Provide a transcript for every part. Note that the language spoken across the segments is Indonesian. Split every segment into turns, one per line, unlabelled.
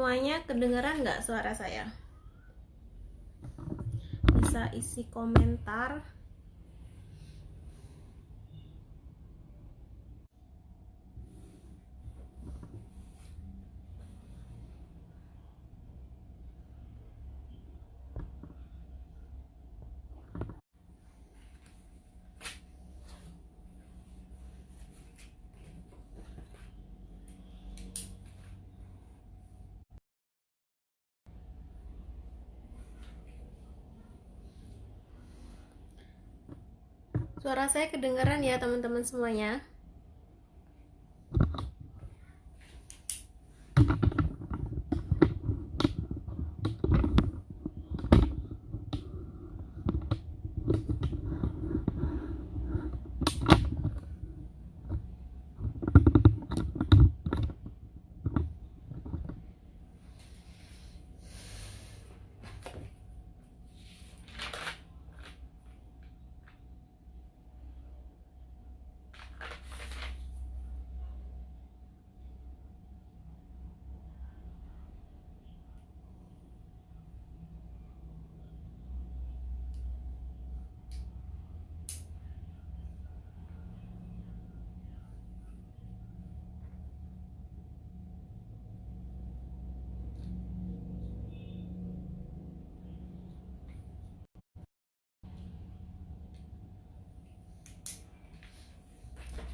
semuanya, kedengeran nggak suara saya? Bisa isi komentar. Suara saya kedengaran ya teman-teman semuanya?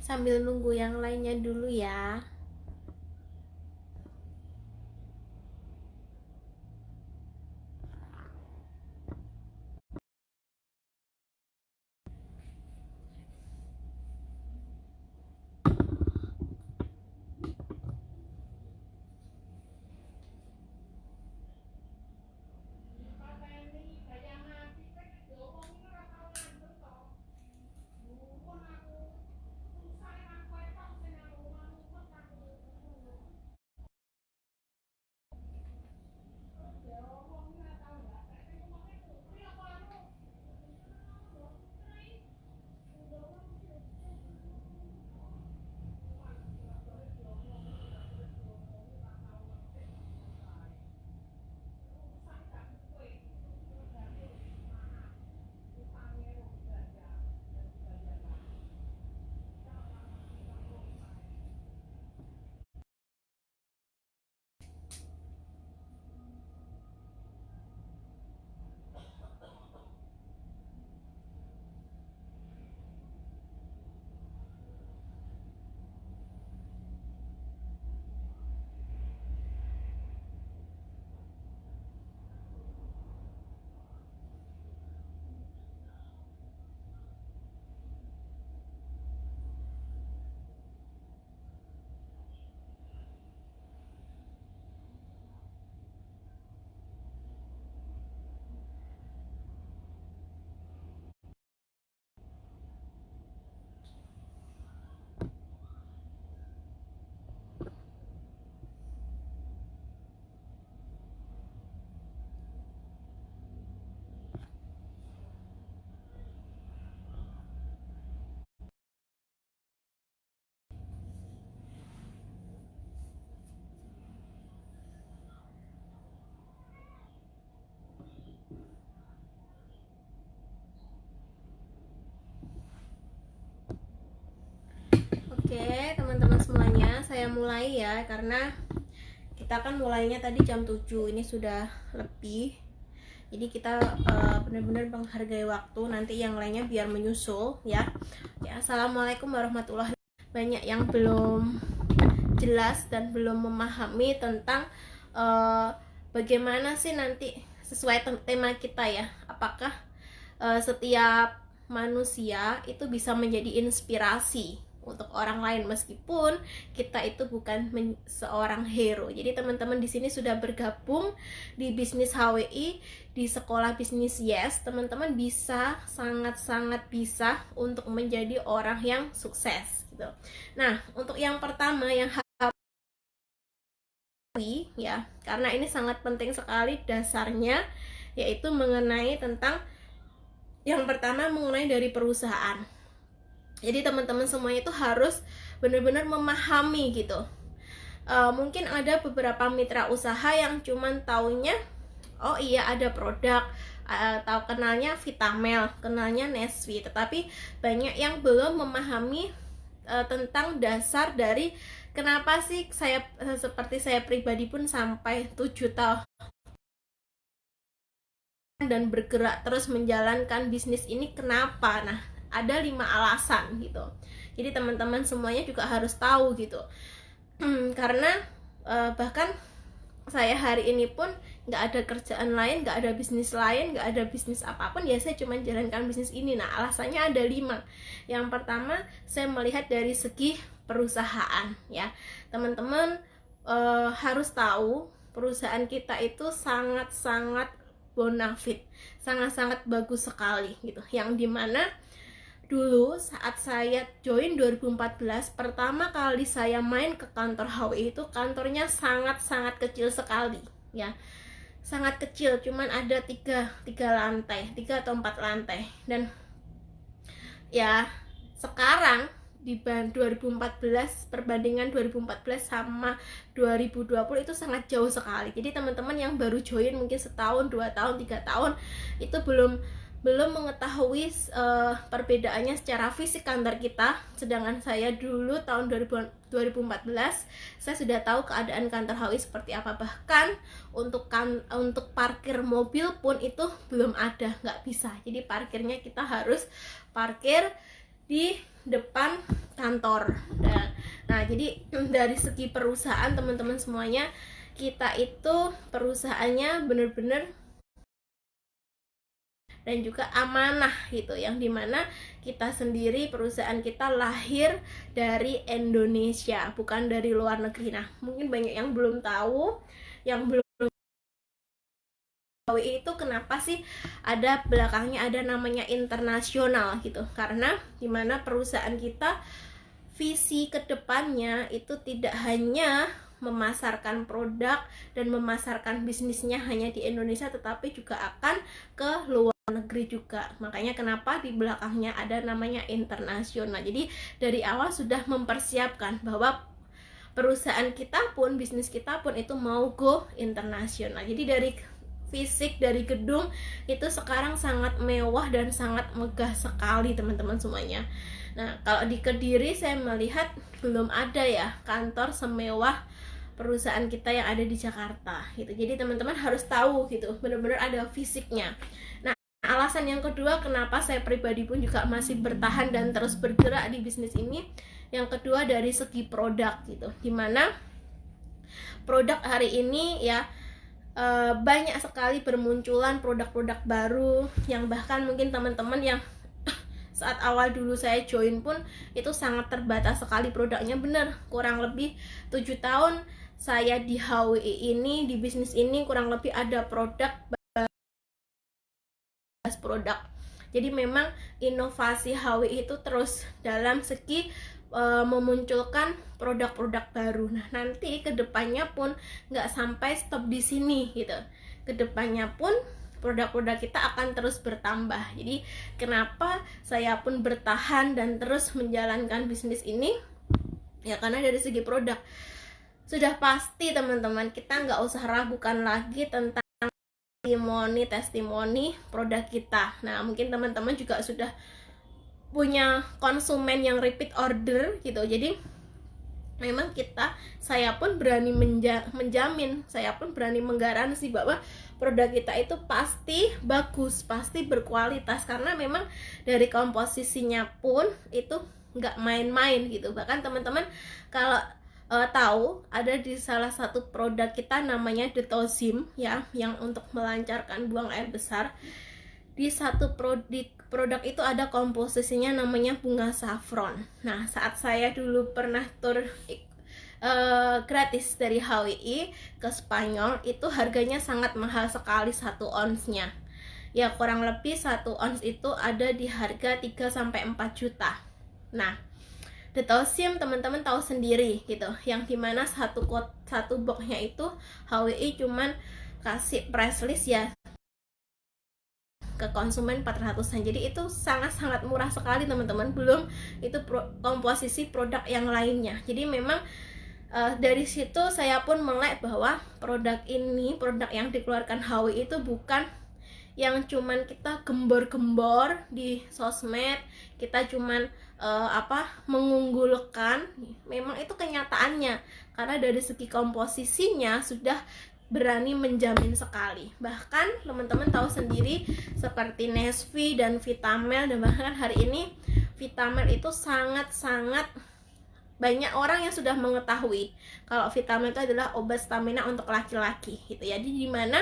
Sambil nunggu yang lainnya dulu ya. Oke, teman-teman semuanya, saya mulai ya, karena kita kan mulainya tadi jam 7, ini sudah lebih. Jadi kita benar-benar menghargai waktu, nanti yang lainnya biar menyusul ya. Ya, assalamualaikum warahmatullahi wabarakatuh. Banyak yang belum jelas dan belum memahami tentang bagaimana sih nanti sesuai tema kita ya. Apakah setiap manusia itu bisa menjadi inspirasi untuk orang lain meskipun kita itu bukan seorang hero. Jadi teman-teman di sini sudah bergabung di bisnis HWI, di sekolah bisnis Yes, teman-teman bisa sangat-sangat bisa untuk menjadi orang yang sukses gitu. Nah, untuk yang pertama yang ya, karena ini sangat penting sekali dasarnya, yaitu mengenai tentang yang pertama mengenai dari perusahaan. Jadi teman-teman semuanya itu harus benar-benar memahami gitu. Mungkin ada beberapa mitra usaha yang cuman taunya, oh iya ada produk, tahu kenalnya Vitamel, kenalnya Nesvi, tetapi banyak yang belum memahami tentang dasar dari kenapa sih saya seperti saya pribadi pun sampai 7 tahun dan bergerak terus menjalankan bisnis ini. Kenapa? Nah, ada 5 alasan gitu. Jadi teman-teman semuanya juga harus tahu gitu. Karena bahkan saya hari ini pun nggak ada kerjaan lain, nggak ada bisnis lain, nggak ada bisnis apapun, ya saya cuma jalankan bisnis ini. Nah, alasannya ada 5. Yang pertama, saya melihat dari segi perusahaan ya. Teman-teman harus tahu perusahaan kita itu sangat-sangat bonafit, sangat-sangat bagus sekali gitu. Yang dimana dulu saat saya join 2014, pertama kali saya main ke kantor HWI itu kantornya sangat-sangat kecil sekali ya, sangat kecil, cuman ada 3 lantai, 3 atau 4 lantai. Dan ya sekarang di 2014, perbandingan 2014 sama 2020 itu sangat jauh sekali. Jadi teman-teman yang baru join mungkin setahun, 2 tahun, 3 tahun itu belum mengetahui perbedaannya secara fisik kantor kita. Sedangkan saya dulu tahun 2014 saya sudah tahu keadaan kantor HWI seperti apa. Bahkan untuk parkir mobil pun itu belum ada, nggak bisa. Jadi parkirnya kita harus parkir di depan kantor. Nah, jadi dari segi perusahaan teman-teman semuanya, kita itu perusahaannya benar-benar dan juga amanah gitu, yang dimana kita sendiri, perusahaan kita lahir dari Indonesia, bukan dari luar negeri. Nah, mungkin banyak yang belum tahu, yang belum tahu itu kenapa sih ada belakangnya ada namanya internasional gitu. Karena dimana perusahaan kita visi kedepannya itu tidak hanya memasarkan produk dan memasarkan bisnisnya hanya di Indonesia, tetapi juga akan ke luar negeri juga. Makanya kenapa di belakangnya ada namanya internasional. Jadi dari awal sudah mempersiapkan bahwa perusahaan kita pun, bisnis kita pun itu mau go internasional. Jadi dari fisik, dari gedung itu sekarang sangat mewah dan sangat megah sekali teman-teman semuanya. Nah, kalau di Kediri saya melihat belum ada ya kantor semewah perusahaan kita yang ada di Jakarta gitu. Jadi teman-teman harus tahu gitu, benar-benar ada fisiknya. Nah, alasan yang kedua kenapa saya pribadi pun juga masih bertahan dan terus bergerak di bisnis ini, yang kedua dari segi produk gitu. Dimana produk hari ini ya banyak sekali bermunculan produk-produk baru yang bahkan mungkin teman-teman yang saat awal dulu saya join pun itu sangat terbatas sekali produknya. Bener, kurang lebih 7 tahun saya di HWI ini, di bisnis ini, kurang lebih ada produk. Jadi memang inovasi HWI itu terus dalam segi memunculkan produk-produk baru. Nah, nanti kedepannya pun nggak sampai stop di sini gitu. Kedepannya pun produk-produk kita akan terus bertambah. Jadi kenapa saya pun bertahan dan terus menjalankan bisnis ini? Ya karena dari segi produk sudah pasti teman-teman, kita nggak usah ragukan lagi tentang testimoni produk kita. Nah, mungkin teman-teman juga sudah punya konsumen yang repeat order gitu. Jadi memang saya pun berani menjamin, saya pun berani menggaransi bahwa produk kita itu pasti bagus, pasti berkualitas, karena memang dari komposisinya pun itu nggak main-main gitu. Bahkan teman-teman kalau tahu ada di salah satu produk kita namanya Detozim ya, yang untuk melancarkan buang air besar. Di satu produk itu ada komposisinya namanya bunga saffron. Nah, saat saya dulu pernah tur gratis dari HWI ke Spanyol, itu harganya sangat mahal sekali 1 onsnya. Ya kurang lebih 1 ons itu ada di harga 3-4 juta. Nah, Detozim teman-teman tahu sendiri gitu, yang dimana satu boxnya itu HWI cuman kasih price list ya ke konsumen 400-an. Jadi itu sangat-sangat murah sekali teman-teman. Belum itu komposisi produk yang lainnya. Jadi memang Dari situ saya pun melek bahwa produk yang dikeluarkan HWI itu bukan yang cuman kita gembor-gembor di sosmed, kita cuman mengunggulkan. Memang itu kenyataannya, karena dari segi komposisinya sudah berani menjamin sekali. Bahkan teman-teman tahu sendiri seperti Nesvi dan Vitamel, dan bahkan hari ini Vitamel itu sangat-sangat banyak orang yang sudah mengetahui kalau Vitamel itu adalah obat stamina untuk laki-laki gitu ya. Jadi dimana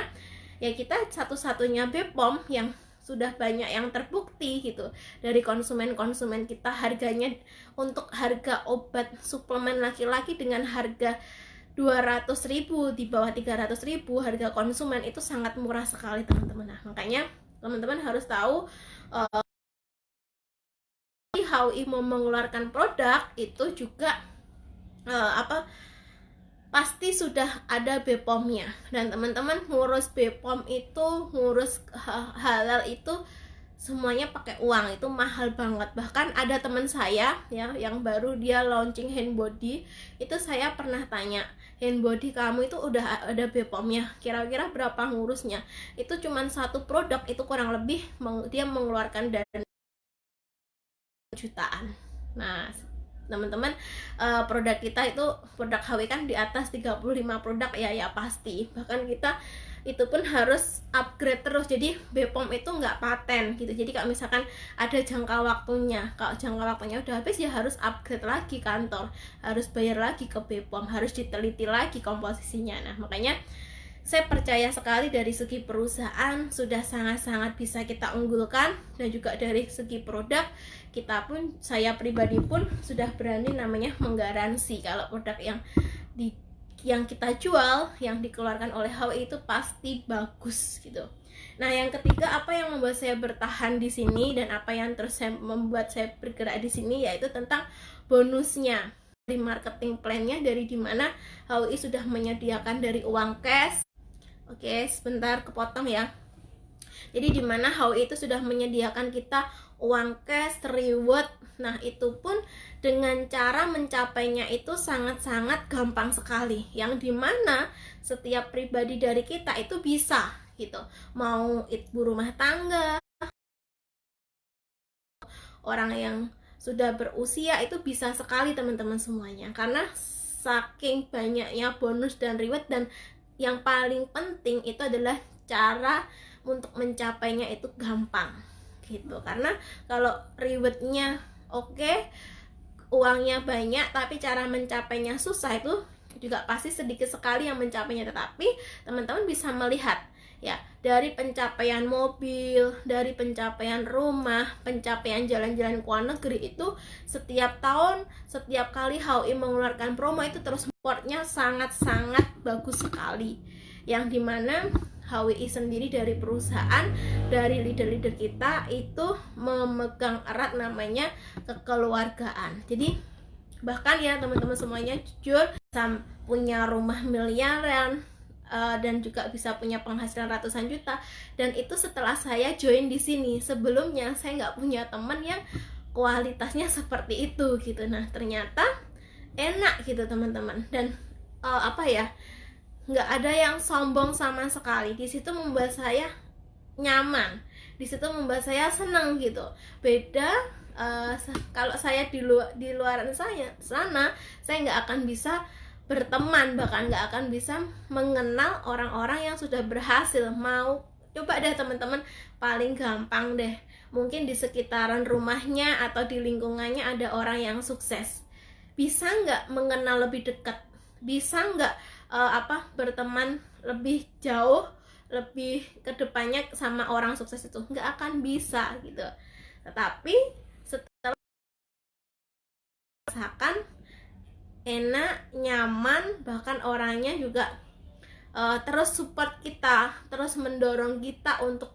ya kita satu-satunya BPOM yang sudah banyak yang terbukti gitu dari konsumen-konsumen kita, harganya untuk harga obat suplemen laki-laki dengan harga 200.000, di bawah 300.000 harga konsumen, itu sangat murah sekali teman-teman. Nah, makanya teman-teman harus tahu HWI mau mengeluarkan produk itu juga pasti sudah ada BPOM-nya. Dan teman-teman ngurus BPOM itu, ngurus halal itu semuanya pakai uang, itu mahal banget. Bahkan ada teman saya ya yang baru dia launching hand body, itu saya pernah tanya, hand body kamu itu udah ada BPOM-nya, kira-kira berapa ngurusnya? Itu cuman satu produk itu kurang lebih dia mengeluarkan dana jutaan. Nah teman-teman, produk kita itu, produk HW kan di atas 35 produk ya pasti. Bahkan kita itu pun harus upgrade terus. Jadi BPOM itu nggak paten gitu. Jadi kalau misalkan ada jangka waktunya, kalau jangka waktunya udah habis ya harus upgrade lagi kantor, harus bayar lagi ke BPOM, harus diteliti lagi komposisinya. Nah makanya saya percaya sekali dari segi perusahaan sudah sangat-sangat bisa kita unggulkan, dan juga dari segi produk kita pun, saya pribadi pun sudah berani namanya menggaransi kalau produk yang kita jual, yang dikeluarkan oleh HWI itu pasti bagus gitu. Nah yang ketiga, apa yang membuat saya bertahan di sini dan apa yang terus membuat saya bergerak di sini, yaitu tentang bonusnya dari marketing plan-nya, dari dimana HWI sudah menyediakan dari uang cash. Oke, sebentar kepotong ya. Jadi dimana HWI itu sudah menyediakan kita uang cash, reward. Nah itu pun dengan cara mencapainya itu sangat-sangat gampang sekali, yang dimana setiap pribadi dari kita itu bisa gitu. Mau ibu rumah tangga, orang yang sudah berusia, itu bisa sekali teman-teman semuanya, karena saking banyaknya bonus dan reward. Dan yang paling penting itu adalah cara untuk mencapainya itu gampang gitu. Karena kalau rewardnya oke, uangnya banyak, tapi cara mencapainya susah, itu juga pasti sedikit sekali yang mencapainya. Tetapi teman-teman bisa melihat ya, dari pencapaian mobil, dari pencapaian rumah, pencapaian jalan-jalan ke luar negeri, itu setiap tahun, setiap kali HWI mengeluarkan promo itu terus supportnya sangat-sangat bagus sekali, yang dimana HWI sendiri dari perusahaan, dari leader-leader kita itu memegang erat namanya kekeluargaan. Jadi bahkan ya teman-teman semuanya, jujur punya rumah miliaran, dan juga bisa punya penghasilan ratusan juta. Dan itu setelah saya join di sini. Sebelumnya saya nggak punya teman yang kualitasnya seperti itu gitu. Nah ternyata enak gitu teman-teman. Dan nggak ada yang sombong sama sekali. Di situ membuat saya nyaman, di situ membuat saya senang gitu. Beda kalau saya di luaran sana, saya nggak akan bisa berteman, bahkan nggak akan bisa mengenal orang-orang yang sudah berhasil. Mau coba deh teman-teman, paling gampang deh, mungkin di sekitaran rumahnya atau di lingkungannya ada orang yang sukses. Bisa nggak mengenal lebih dekat? Bisa nggak berteman lebih jauh, lebih kedepannya sama orang sukses itu? Nggak akan bisa gitu. Tetapi setelah rasakan enak, nyaman, bahkan orangnya juga terus support kita, terus mendorong kita untuk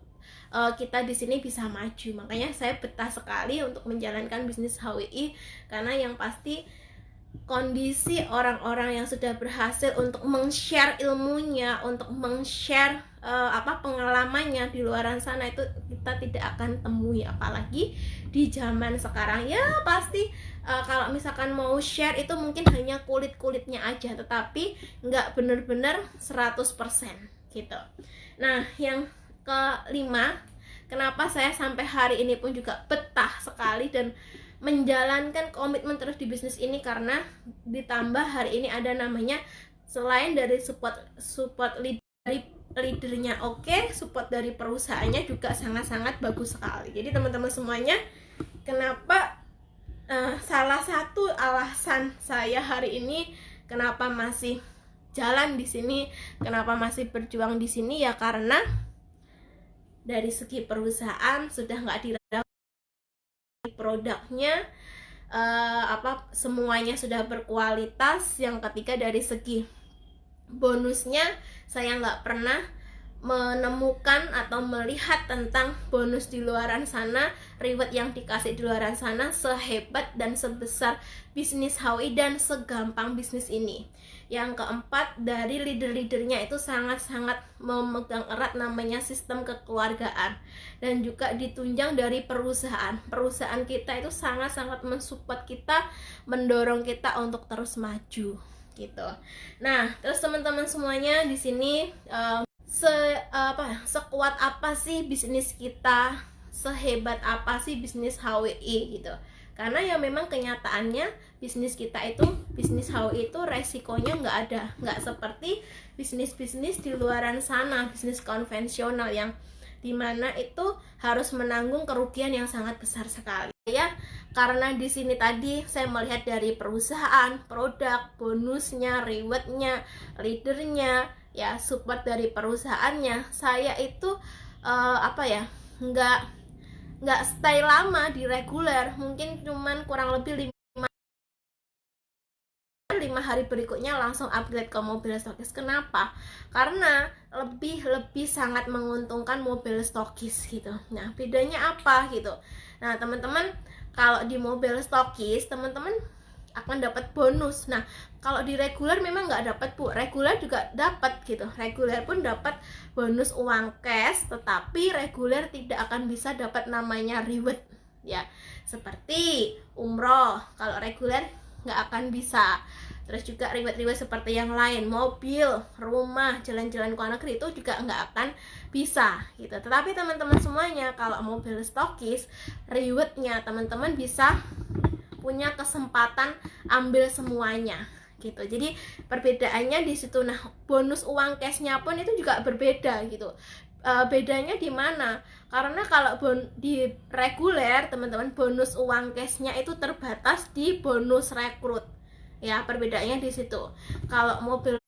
kita di sini bisa maju. Makanya saya betah sekali untuk menjalankan bisnis HWI, karena yang pasti kondisi orang-orang yang sudah berhasil untuk meng-share ilmunya, untuk meng-share pengalamannya di luar sana, itu kita tidak akan temui. Apalagi di zaman sekarang ya, pasti kalau misalkan mau share itu mungkin hanya kulit-kulitnya aja, tetapi nggak bener-bener 100% gitu. Nah, yang kelima, kenapa saya sampai hari ini pun juga betah sekali dan menjalankan komitmen terus di bisnis ini, karena ditambah hari ini ada namanya, selain dari support leadernya oke, support dari perusahaannya juga sangat-sangat bagus sekali. Jadi teman-teman semuanya, kenapa salah satu alasan saya hari ini kenapa masih jalan di sini, kenapa masih berjuang di sini, ya karena dari segi perusahaan sudah nggak diragukan, produknya semuanya sudah berkualitas. Yang ketiga, dari segi bonusnya saya nggak pernah menemukan atau melihat tentang bonus di luaran sana, reward yang dikasih di luaran sana sehebat dan sebesar bisnis HWI dan segampang bisnis ini. Yang keempat, dari leader-leadernya itu sangat-sangat memegang erat namanya sistem kekeluargaan, dan juga ditunjang dari perusahaan kita itu sangat-sangat mensupport kita, mendorong kita untuk terus maju gitu. Nah, terus teman-teman semuanya di sini, sekuat apa sih bisnis kita, sehebat apa sih bisnis HWI gitu. Karena ya memang kenyataannya bisnis kita itu, bisnis HWI itu resikonya nggak seperti bisnis-bisnis di luaran sana, bisnis konvensional yang dimana itu harus menanggung kerugian yang sangat besar sekali ya. Karena di sini tadi saya melihat dari perusahaan, produk, bonusnya, rewardnya, leadernya, ya support dari perusahaannya, saya itu nggak stay lama di reguler, mungkin cuman kurang lebih 5 hari berikutnya langsung upgrade ke mobil stokis. Kenapa? Karena lebih sangat menguntungkan mobil stokis gitu. Nah, bedanya apa gitu? Nah, teman-teman, kalau di mobil stokis teman-teman akan dapat bonus. Nah, kalau di reguler memang nggak dapat, Bu. Reguler juga dapat gitu. Reguler pun dapat bonus uang cash, tetapi reguler tidak akan bisa dapat namanya reward ya. Seperti umroh, kalau reguler nggak akan bisa. Terus juga reward seperti yang lain, mobil, rumah, jalan-jalan ke luar negeri itu juga nggak akan bisa gitu. Tetapi teman-teman semuanya, kalau mobil stokis, rewardnya teman-teman bisa punya kesempatan ambil semuanya gitu. Jadi perbedaannya di situ. Nah, bonus uang cashnya pun itu juga berbeda gitu. Bedanya di mana? Karena kalau di reguler teman-teman, bonus uang cashnya itu terbatas di bonus rekrut ya. Perbedaannya di situ. Kalau mobil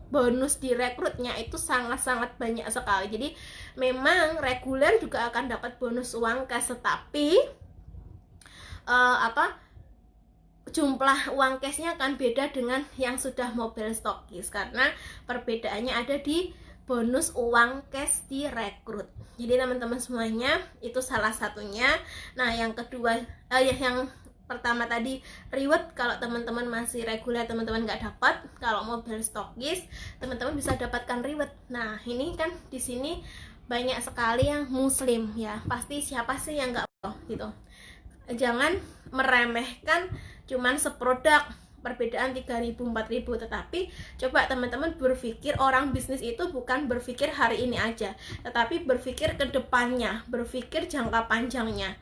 bonus di rekrutnya itu sangat-sangat banyak sekali. Jadi memang reguler juga akan dapat bonus uang cash, tetapi jumlah uang cashnya akan beda dengan yang sudah mobil stokis, karena perbedaannya ada di bonus uang cash di rekrut. Jadi teman-teman semuanya, itu salah satunya. Nah, yang kedua, yang pertama tadi reward, kalau teman-teman masih reguler teman-teman nggak dapat. Kalau mobil stokis teman-teman bisa dapatkan reward. Nah, ini kan di sini banyak sekali yang muslim ya, pasti siapa sih yang nggak gitu. Jangan meremehkan cuman seproduk, perbedaan 3.000 4.000, tetapi coba teman-teman berpikir, orang bisnis itu bukan berpikir hari ini aja, tetapi berpikir ke depannya, berpikir jangka panjangnya.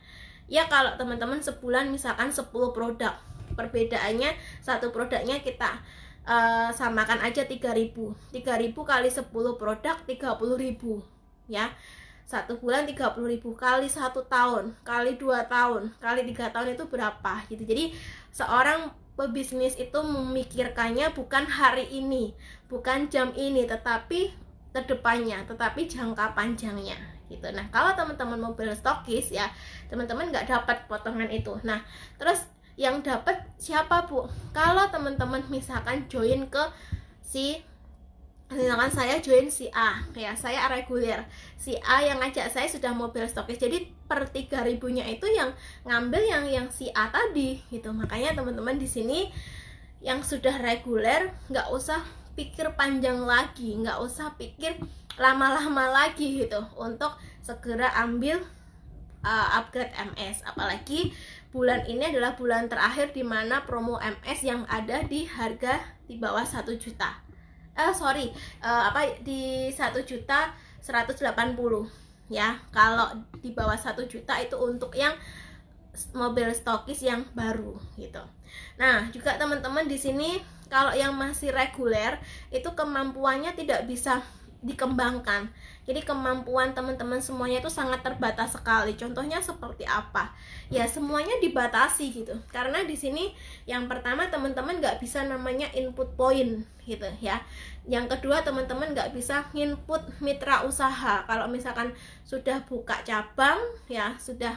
Ya, kalau teman-teman sebulan misalkan 10 produk, perbedaannya satu produknya kita samakan aja 3.000 kali 10 produk 30.000 ya. 1 bulan 30.000 kali 1 tahun kali 2 tahun kali 3 tahun itu berapa gitu. Jadi seorang pebisnis itu memikirkannya bukan hari ini, bukan jam ini, tetapi kedepannya, tetapi jangka panjangnya gitu. Nah, kalau teman-teman mobil stokis ya, teman-teman nggak dapat potongan itu. Nah, terus yang dapat siapa, Bu? Kalau teman-teman misalkan join ke misalkan saya join si A ya, saya reguler, si A yang ngajak saya sudah mobil stokis, jadi per 3.000 nya itu yang ngambil yang si A tadi gitu. Makanya teman-teman di sini yang sudah reguler nggak usah pikir panjang lagi, nggak usah pikir lama-lama lagi gitu untuk segera ambil upgrade MS. Apalagi bulan ini adalah bulan terakhir di mana promo MS yang ada di harga di bawah 1 juta. Di 1.180.000 ya. Kalau di bawah 1 juta itu untuk yang mobil stokis yang baru gitu. Nah, juga teman-teman di sini kalau yang masih reguler itu kemampuannya tidak bisa dikembangkan. Jadi kemampuan teman-teman semuanya itu sangat terbatas sekali. Contohnya seperti apa? Ya semuanya dibatasi gitu. Karena di sini yang pertama teman-teman nggak bisa namanya input point gitu ya. Yang kedua teman-teman nggak bisa input mitra usaha. Kalau misalkan sudah buka cabang ya sudah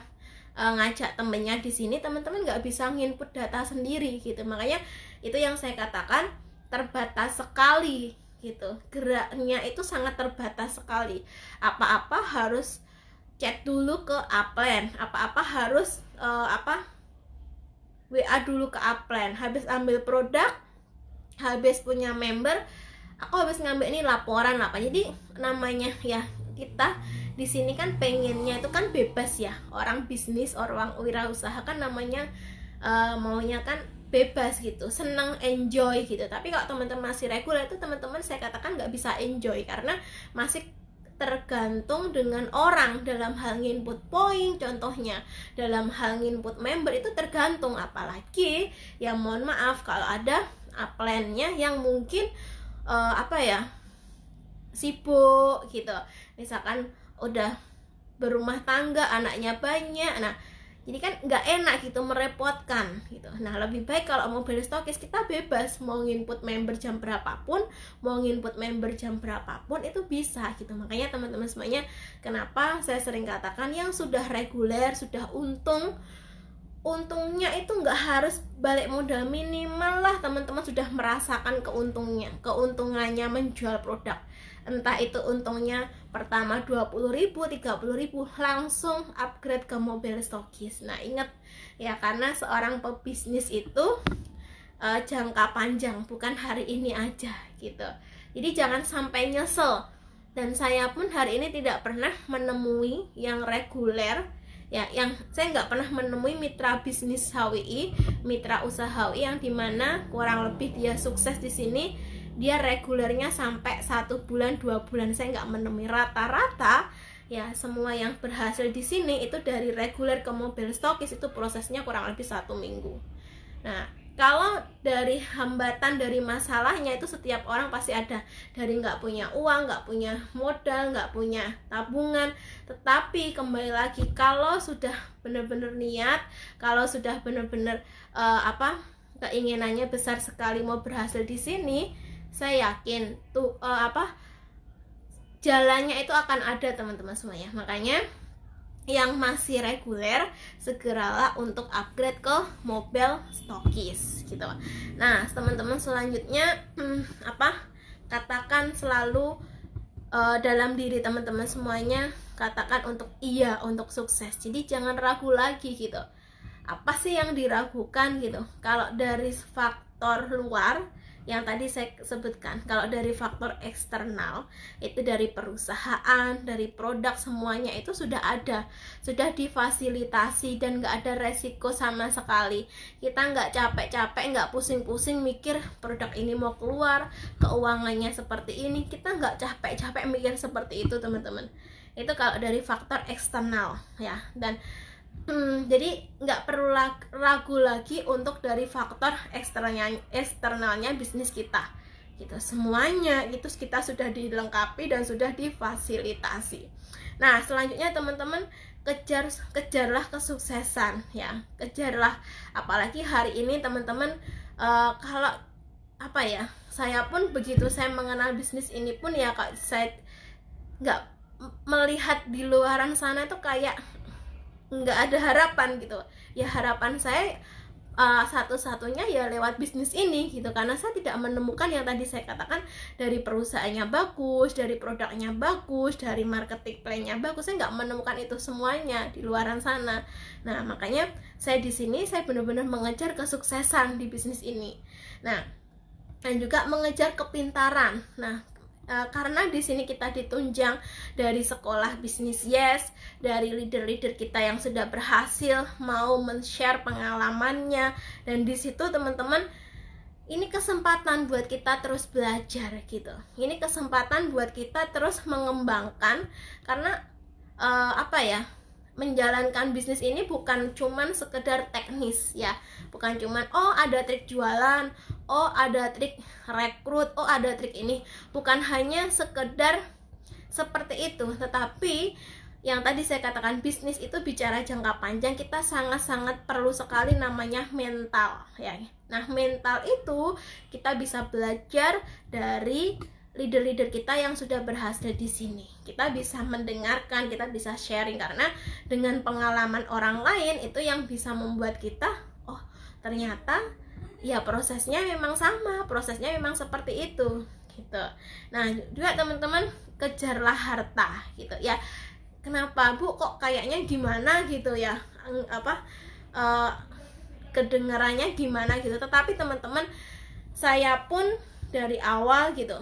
ngajak temennya di sini, teman-teman nggak bisa nginput data sendiri gitu. Makanya itu yang saya katakan terbatas sekali gitu, geraknya itu sangat terbatas sekali. Apa-apa harus chat dulu ke Upland, apa-apa harus WA dulu ke Upland. Habis ambil produk, habis punya member, aku habis ngambil ini laporan apa. Jadi namanya ya kita di sini kan pengennya itu kan bebas ya. Orang bisnis, orang wirausaha kan namanya maunya kan bebas gitu, senang, enjoy gitu. Tapi kalau teman-teman masih reguler itu teman-teman saya katakan nggak bisa enjoy karena masih tergantung dengan orang dalam hal input point. Contohnya dalam hal input member itu tergantung, apalagi ya mohon maaf kalau ada upline-nya yang mungkin sibuk gitu, misalkan udah berumah tangga, anaknya banyak. Nah jadi kan nggak enak gitu, merepotkan gitu. Nah lebih baik kalau mobil stokis kita bebas, mau nginput member jam berapapun, mau nginput member jam berapapun itu bisa gitu. Makanya teman-teman semuanya, kenapa saya sering katakan yang sudah reguler, sudah untungnya itu nggak harus balik modal, minimal lah teman-teman sudah merasakan keuntungannya menjual produk. Entah itu untungnya pertama 20.000, 30.000, langsung upgrade ke mobil stokis. Nah ingat ya, karena seorang pebisnis itu jangka panjang, bukan hari ini aja gitu. Jadi jangan sampai nyesel. Dan saya pun hari ini tidak pernah menemui yang reguler ya, yang saya nggak pernah menemui mitra bisnis HWI, mitra usaha HWI yang dimana kurang lebih dia sukses di sini, dia regulernya sampai 1 bulan 2 bulan. Saya nggak menemui. Rata-rata ya semua yang berhasil di sini itu dari reguler ke mobil stokis itu prosesnya kurang lebih 1 minggu. Nah kalau dari hambatan, dari masalahnya itu setiap orang pasti ada. Dari nggak punya uang, nggak punya modal, nggak punya tabungan. Tetapi kembali lagi, kalau sudah benar-benar niat, kalau sudah benar-benar keinginannya besar sekali mau berhasil di sini, saya yakin tuh jalannya itu akan ada teman-teman semuanya. Makanya yang masih reguler segeralah untuk upgrade ke mobil stokis gitu. Nah teman-teman selanjutnya katakan selalu dalam diri teman-teman semuanya, katakan untuk iya, untuk sukses. Jadi jangan ragu lagi gitu. Apa sih yang diragukan gitu? Kalau dari faktor luar yang tadi saya sebutkan, kalau dari faktor eksternal itu dari perusahaan, dari produk, semuanya itu sudah ada, sudah difasilitasi dan nggak ada resiko sama sekali. Kita nggak capek-capek, nggak pusing-pusing mikir produk ini mau keluar, keuangannya seperti ini, kita nggak capek-capek mikir seperti itu teman-teman. Itu kalau dari faktor eksternal ya. Dan jadi nggak perlu ragu lagi untuk dari faktor eksternalnya bisnis kita gitu. Semuanya itu kita sudah dilengkapi dan sudah difasilitasi. Nah selanjutnya teman-teman, kejarlah kesuksesan ya, kejarlah. Apalagi hari ini teman-teman, kalau saya pun begitu saya mengenal bisnis ini pun ya, saya nggak melihat di luaran sana tuh kayak nggak ada harapan gitu ya. Harapan saya satu-satunya ya lewat bisnis ini gitu, karena saya tidak menemukan yang tadi saya katakan, dari perusahaannya bagus, dari produknya bagus, dari marketing plan-nya bagus. Saya nggak menemukan itu semuanya di luaran sana. Nah makanya saya di sini saya benar-benar mengejar kesuksesan di bisnis ini. Nah dan juga mengejar kepintaran. Nah karena di sini kita ditunjang dari sekolah bisnis yes, dari leader-leader kita yang sudah berhasil mau men-share pengalamannya, dan di situ teman-teman ini kesempatan buat kita terus belajar gitu. Ini kesempatan buat kita terus mengembangkan, karena menjalankan bisnis ini bukan cuman sekedar teknis ya, bukan cuman oh ada trik jualan, oh ada trik rekrut, oh ada trik ini, bukan hanya sekedar seperti itu. Tetapi yang tadi saya katakan, bisnis itu bicara jangka panjang, kita sangat-sangat perlu sekali namanya mental ya. Nah, mental itu kita bisa belajar dari leader-leader kita yang sudah berhasil di sini. Kita bisa mendengarkan, kita bisa sharing, karena dengan pengalaman orang lain itu yang bisa membuat kita, oh ternyata ya prosesnya memang sama, prosesnya memang seperti itu gitu. Nah, juga teman-teman, kejarlah harta gitu ya. Kenapa Bu kok kayaknya gimana gitu ya, kedengarannya gimana gitu. Tetapi teman-teman, saya pun dari awal gitu,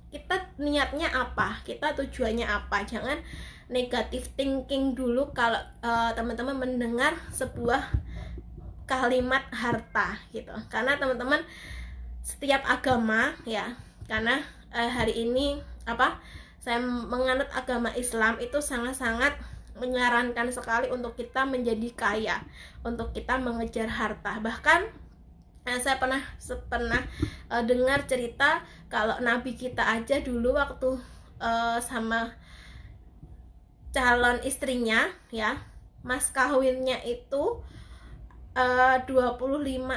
kita niatnya apa, kita tujuannya apa. Jangan negative thinking dulu kalau teman-teman mendengar sebuah kalimat harta gitu. Karena teman-teman, setiap agama ya, karena hari ini saya menganut agama Islam, itu sangat-sangat menyarankan sekali untuk kita menjadi kaya, untuk kita mengejar harta. Bahkan saya pernah dengar cerita kalau Nabi kita aja dulu waktu sama calon istrinya ya, mas kawinnya itu 25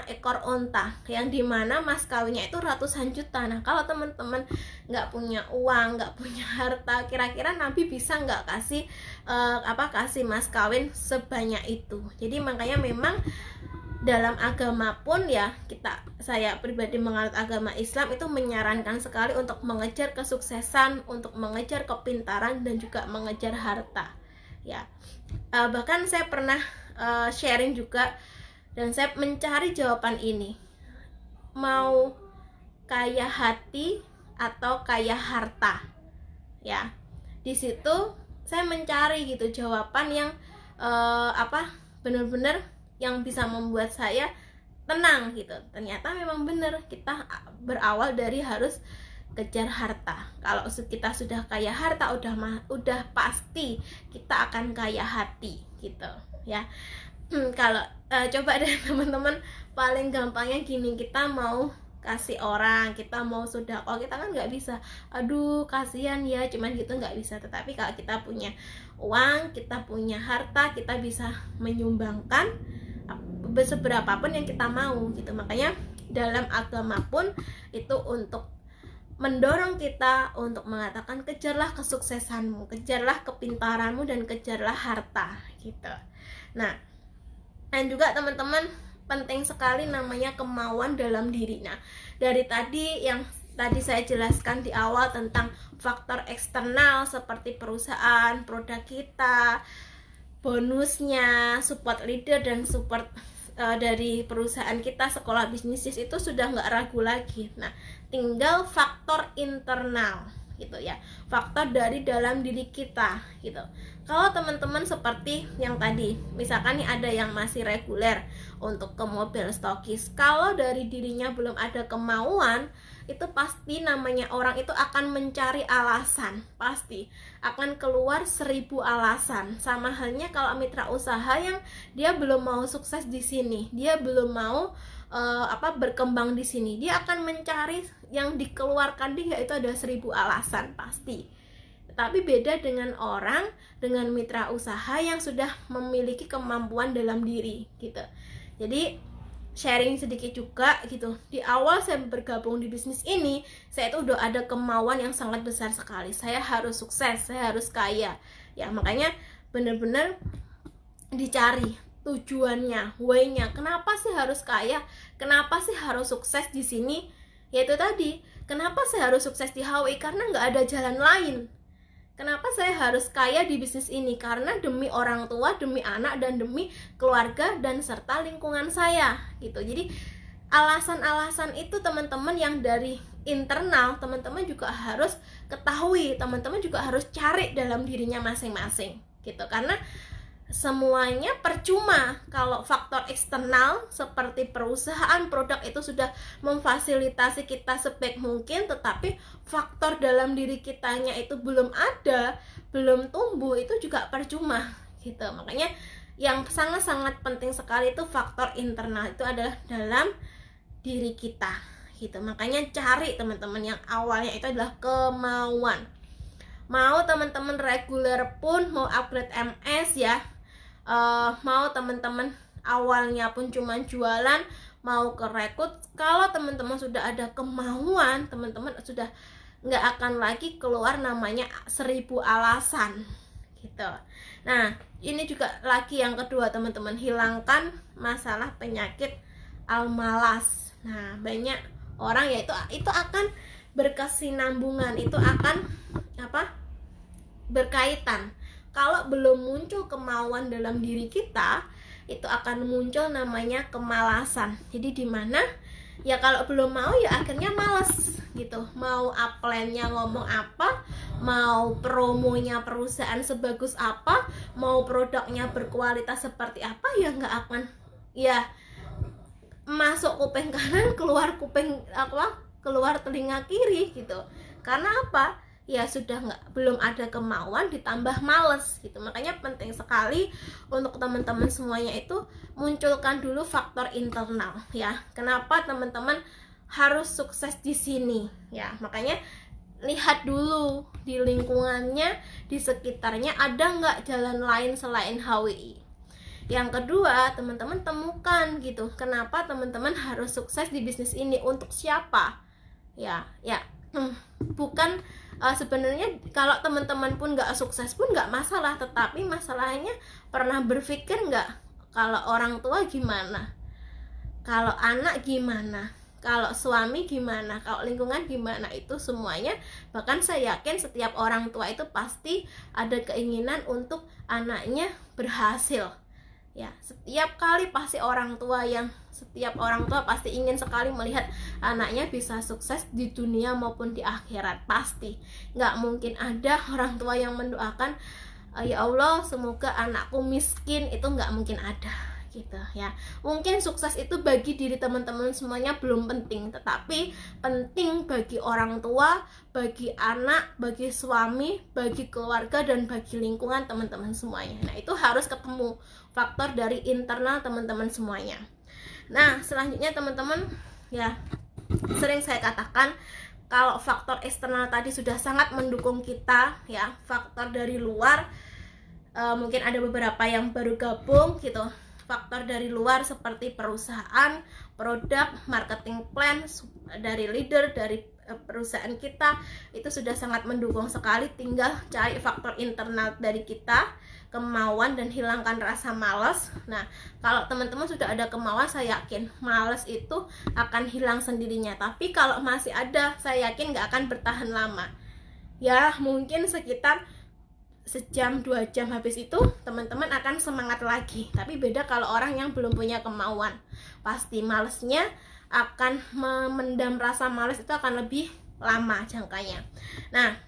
ekor onta, yang dimana mas kawinnya itu ratusan juta. Nah, kalau teman-teman nggak punya uang, nggak punya harta, kira-kira Nabi bisa nggak kasih kasih mas kawin sebanyak itu? Jadi makanya memang dalam agama pun ya, saya pribadi menganut agama Islam itu menyarankan sekali untuk mengejar kesuksesan, untuk mengejar kepintaran, dan juga mengejar harta ya. Bahkan saya pernah sharing juga, dan saya mencari jawaban ini, mau kaya hati atau kaya harta ya. Di situ saya mencari gitu jawaban yang benar-benar yang bisa membuat saya tenang gitu. Ternyata memang benar, kita berawal dari harus kejar harta. Kalau kita sudah kaya harta, udah pasti kita akan kaya hati gitu ya. Kalau coba deh teman-teman, paling gampangnya gini, kita mau kasih orang, kita mau sedekah, kita kan nggak bisa, aduh kasihan ya, cuman gitu nggak bisa. Tetapi kalau kita punya uang, kita punya harta, kita bisa menyumbangkan seberapapun yang kita mau gitu. Makanya dalam agama pun itu untuk mendorong kita untuk mengatakan, kejarlah kesuksesanmu, kejarlah kepintaranmu, dan kejarlah harta gitu. Nah, dan juga teman-teman, penting sekali namanya kemauan dalam diri. Nah, dari tadi yang tadi saya jelaskan di awal tentang faktor eksternal seperti perusahaan, produk kita, bonusnya, support leader, dan support dari perusahaan kita, sekolah bisnis itu sudah nggak ragu lagi. Nah, tinggal faktor internal gitu ya, faktor dari dalam diri kita gitu. Kalau teman-teman seperti yang tadi, misalkan nih ada yang masih reguler untuk ke mobil stokis, kalau dari dirinya belum ada kemauan, itu pasti namanya orang itu akan mencari alasan, pasti akan keluar 1000 alasan. Sama halnya kalau mitra usaha yang dia belum mau sukses di sini, dia belum mau berkembang di sini, dia akan mencari yang dikeluarkan dia itu ada 1000 alasan pasti. Tapi beda dengan orang, dengan mitra usaha yang sudah memiliki kemampuan dalam diri gitu. Jadi sharing sedikit juga gitu, di awal saya bergabung di bisnis ini, saya itu udah ada kemauan yang sangat besar sekali. Saya harus sukses, saya harus kaya ya. Makanya benar-benar dicari tujuannya, why-nya, kenapa sih harus kaya, kenapa sih harus sukses di sini. Yaitu tadi, kenapa saya harus sukses di HWI, karena nggak ada jalan lain. Kenapa saya harus kaya di bisnis ini? Karena demi orang tua, demi anak, dan demi keluarga dan serta lingkungan saya gitu. Jadi alasan-alasan itu teman-teman yang dari internal, teman-teman juga harus ketahui, teman-teman juga harus cari dalam dirinya masing-masing gitu. Karena semuanya percuma kalau faktor eksternal seperti perusahaan, produk itu sudah memfasilitasi kita sebaik mungkin, tetapi faktor dalam diri kitanya itu belum ada, belum tumbuh, itu juga percuma gitu. Makanya yang sangat-sangat penting sekali itu faktor internal, itu adalah dalam diri kita gitu. Makanya cari teman-teman yang awalnya itu adalah kemauan. Mau teman-teman reguler pun, mau upgrade MS ya, mau teman-teman awalnya pun cuma jualan, mau ke rekrut, kalau teman-teman sudah ada kemauan, teman-teman sudah nggak akan lagi keluar namanya 1000 alasan gitu. Nah, ini juga lagi yang kedua teman-teman, hilangkan masalah penyakit al-malas. Nah, banyak orang ya itu akan berkesinambungan, itu akan berkaitan. Kalau belum muncul kemauan dalam diri kita, itu akan muncul namanya kemalasan. Jadi dimana ya kalau belum mau ya akhirnya males gitu. Mau upline-nya ngomong apa, mau promonya perusahaan sebagus apa, mau produknya berkualitas seperti apa, ya nggak akan, ya masuk kuping kanan, keluar keluar telinga kiri gitu. Karena apa? Ya sudah belum ada kemauan ditambah males gitu. Makanya penting sekali untuk teman-teman semuanya itu munculkan dulu faktor internal ya. Kenapa teman-teman harus sukses di sini ya? Makanya lihat dulu di lingkungannya, di sekitarnya ada nggak jalan lain selain HWI. Yang kedua, teman-teman temukan gitu, kenapa teman-teman harus sukses di bisnis ini, untuk siapa ya. Bukan sebenarnya kalau teman-teman pun nggak sukses pun nggak masalah, tetapi masalahnya pernah berpikir nggak kalau orang tua gimana, kalau anak gimana, kalau suami gimana, kalau lingkungan gimana, itu semuanya. Bahkan saya yakin setiap orang tua itu pasti ada keinginan untuk anaknya berhasil ya. Setiap orang tua pasti ingin sekali melihat anaknya bisa sukses di dunia maupun di akhirat. Pasti nggak mungkin ada orang tua yang mendoakan ya Allah semoga anakku miskin, itu nggak mungkin ada gitu ya. Mungkin sukses itu bagi diri teman-teman semuanya belum penting, tetapi penting bagi orang tua, bagi anak, bagi suami, bagi keluarga, dan bagi lingkungan teman-teman semuanya. Nah, itu harus ketemu faktor dari internal teman-teman semuanya. Nah, selanjutnya teman-teman ya, sering saya katakan kalau faktor eksternal tadi sudah sangat mendukung kita ya, faktor dari luar mungkin ada beberapa yang baru gabung gitu. Faktor dari luar seperti perusahaan, produk, marketing plan dari leader, dari perusahaan kita, itu sudah sangat mendukung sekali. Tinggal cari faktor internal dari kita, kemauan, dan hilangkan rasa malas. Nah, kalau teman-teman sudah ada kemauan, saya yakin malas itu akan hilang sendirinya. Tapi kalau masih ada, saya yakin nggak akan bertahan lama ya, mungkin sekitar sejam 2 jam, habis itu teman-teman akan semangat lagi. Tapi beda kalau orang yang belum punya kemauan, pasti malesnya akan memendam rasa malas, itu akan lebih lama jangkanya. Nah,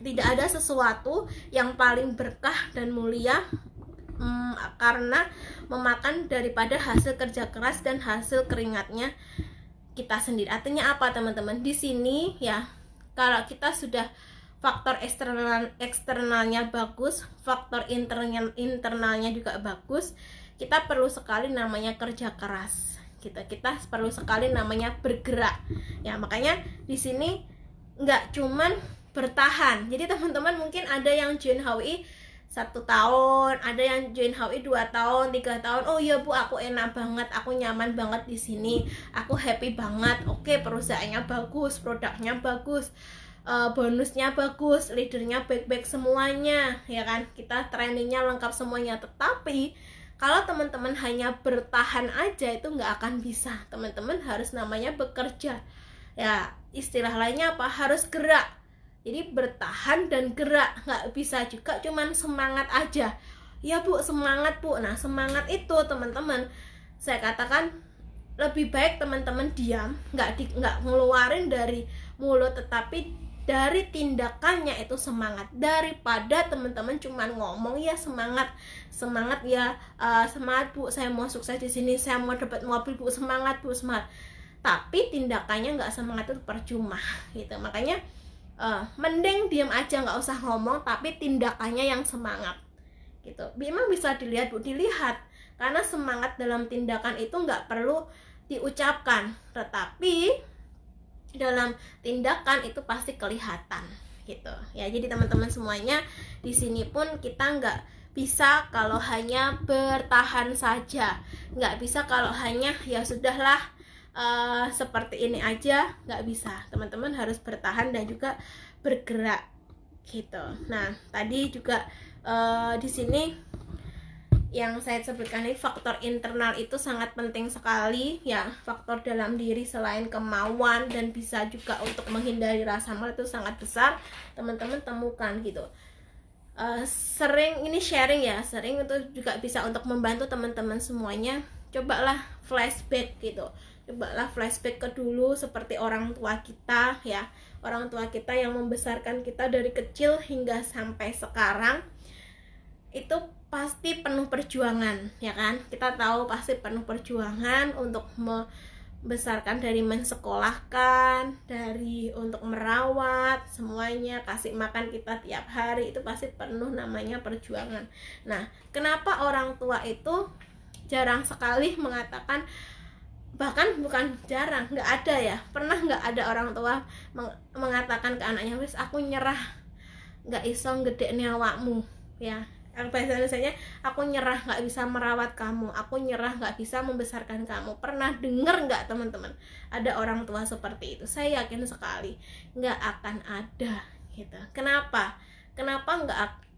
tidak ada sesuatu yang paling berkah dan mulia karena memakan daripada hasil kerja keras dan hasil keringatnya kita sendiri. Artinya apa teman-teman? Di sini ya, kalau kita sudah faktor eksternalnya bagus, faktor internalnya juga bagus, kita perlu sekali namanya kerja keras. Kita perlu sekali namanya bergerak. Ya, makanya di sini nggak cuman bertahan. Jadi teman-teman mungkin ada yang join HWI 1 tahun, ada yang join HWI 2 tahun, 3 tahun. Oh iya Bu, aku enak banget, aku nyaman banget di sini, aku happy banget. Oke, perusahaannya bagus, produknya bagus, bonusnya bagus, leadernya baik-baik semuanya, ya kan? Kita trainingnya lengkap semuanya. Tetapi kalau teman-teman hanya bertahan aja, itu nggak akan bisa. Teman-teman harus namanya bekerja. Ya, istilah lainnya apa? Harus gerak. Jadi bertahan dan gerak. Nggak bisa juga cuman semangat aja. Ya Bu, semangat Bu. Nah, semangat itu teman-teman, saya katakan lebih baik teman-teman diam, nggak ngeluarin dari mulut, tetapi dari tindakannya itu semangat, daripada teman-teman cuman ngomong ya semangat ya, semangat Bu, saya mau sukses di sini, saya mau dapat mobil Bu, semangat Bu, semangat, tapi tindakannya nggak semangat itu percuma gitu. Makanya mending diam aja, nggak usah ngomong, tapi tindakannya yang semangat gitu. Memang bisa dilihat Bu, dilihat, karena semangat dalam tindakan itu nggak perlu diucapkan, tetapi dalam tindakan itu pasti kelihatan gitu ya. Jadi teman-teman semuanya, di sini pun kita nggak bisa kalau hanya bertahan saja, nggak bisa kalau hanya ya sudahlah seperti ini aja, nggak bisa. Teman-teman harus bertahan dan juga bergerak gitu. Nah tadi juga di sini yang saya sebutkan ini, faktor internal itu sangat penting sekali ya. Faktor dalam diri selain kemauan dan bisa juga untuk menghindari rasa malas itu sangat besar, teman-teman temukan gitu. Sering ini sharing ya, sering itu juga bisa untuk membantu teman-teman semuanya. Cobalah flashback gitu, cobalah flashback ke dulu, seperti orang tua kita ya, orang tua kita yang membesarkan kita dari kecil hingga sampai sekarang itu pasti penuh perjuangan ya kan. Kita tahu pasti penuh perjuangan untuk membesarkan, dari mensekolahkan, dari untuk merawat, semuanya, kasih makan kita tiap hari, itu pasti penuh namanya perjuangan. Nah kenapa orang tua itu jarang sekali mengatakan, bahkan bukan jarang, nggak ada ya, pernah nggak ada orang tua mengatakan ke anaknya, wis aku nyerah, nggak iso ngedek awakmu ya, bahasa Indonesia, aku nyerah, nggak bisa merawat kamu, aku nyerah, nggak bisa membesarkan kamu. Pernah dengar nggak teman-teman ada orang tua seperti itu? Saya yakin sekali nggak akan ada gitu. Kenapa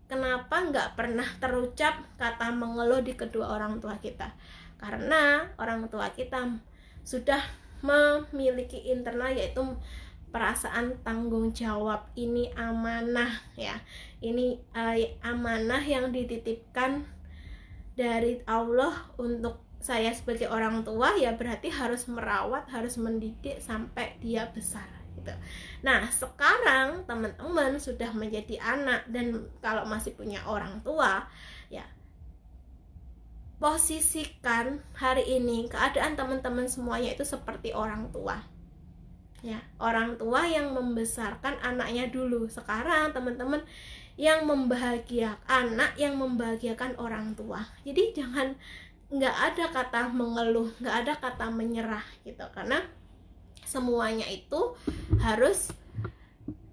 nggak pernah terucap kata mengeluh di kedua orang tua kita? Karena orang tua kita sudah memiliki internal, yaitu perasaan tanggung jawab. Ini amanah ya, ini amanah yang dititipkan dari Allah untuk saya sebagai orang tua ya, berarti harus merawat, harus mendidik sampai dia besar gitu. Nah sekarang teman-teman sudah menjadi anak, dan kalau masih punya orang tua ya, posisikan hari ini keadaan teman-teman semuanya itu seperti orang tua ya, orang tua yang membesarkan anaknya dulu. Sekarang teman-teman yang membahagiakan anak, yang membahagiakan orang tua. Jadi jangan, nggak ada kata mengeluh, nggak ada kata menyerah gitu, karena semuanya itu harus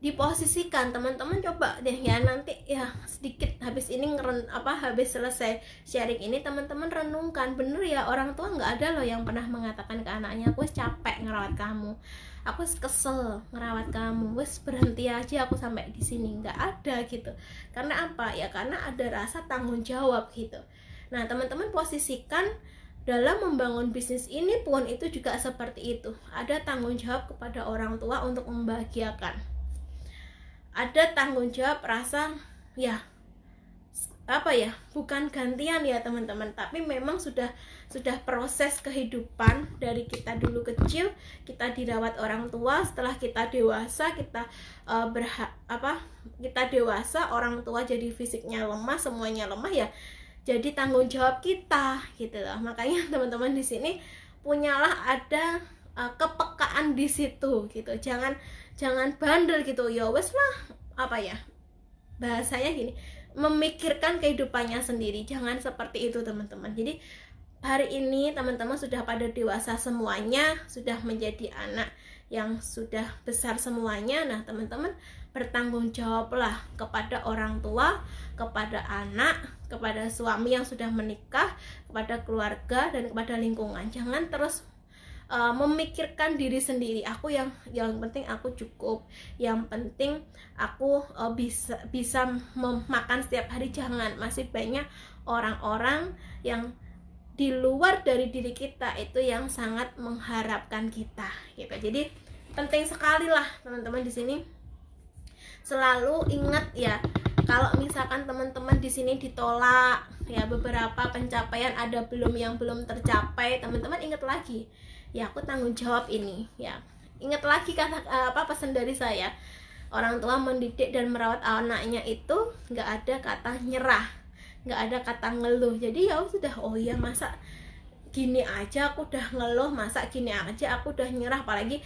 diposisikan. Teman-teman coba deh ya, nanti ya sedikit habis ini habis selesai sharing ini, teman-teman renungkan, bener ya, orang tua nggak ada loh yang pernah mengatakan ke anaknya, aku capek ngerawat kamu, aku kesel ngerawat kamu, wes berhenti aja aku sampai di sini. Nggak ada gitu. Karena apa ya? Karena ada rasa tanggung jawab gitu. Nah teman-teman posisikan dalam membangun bisnis ini pun itu juga seperti itu. Ada tanggung jawab kepada orang tua untuk membahagiakan, ada tanggung jawab, rasa ya bukan gantian ya teman-teman, tapi memang sudah proses kehidupan dari kita dulu kecil, kita dirawat orang tua, setelah kita dewasa, kita kita dewasa, orang tua jadi fisiknya lemah, semuanya lemah ya, jadi tanggung jawab kita gitu loh. Makanya teman-teman di sini punyalah ada kepekaan di situ gitu. Jangan bandel gitu, ya wes lah, bahasanya gini, memikirkan kehidupannya sendiri. Jangan seperti itu teman-teman. Jadi hari ini teman-teman sudah pada dewasa semuanya, sudah menjadi anak yang sudah besar semuanya. Nah teman-teman bertanggung jawablah kepada orang tua, kepada anak, kepada suami yang sudah menikah, kepada keluarga, dan kepada lingkungan. Jangan terus memikirkan diri sendiri, aku yang penting aku cukup, yang penting aku bisa makan setiap hari. Jangan, masih banyak orang-orang yang di luar dari diri kita itu yang sangat mengharapkan kita gitu. Jadi penting sekali lah teman-teman di sini selalu ingat ya, kalau misalkan teman-teman di sini ditolak ya, beberapa pencapaian ada yang belum tercapai, teman-teman ingat lagi ya aku tanggung jawab ini ya. Ingat lagi kata pesan dari saya, orang tua mendidik dan merawat anaknya itu nggak ada kata nyerah, nggak ada kata ngeluh. Jadi ya sudah, oh ya masa gini aja aku udah ngeluh, masa gini aja aku udah nyerah. Apalagi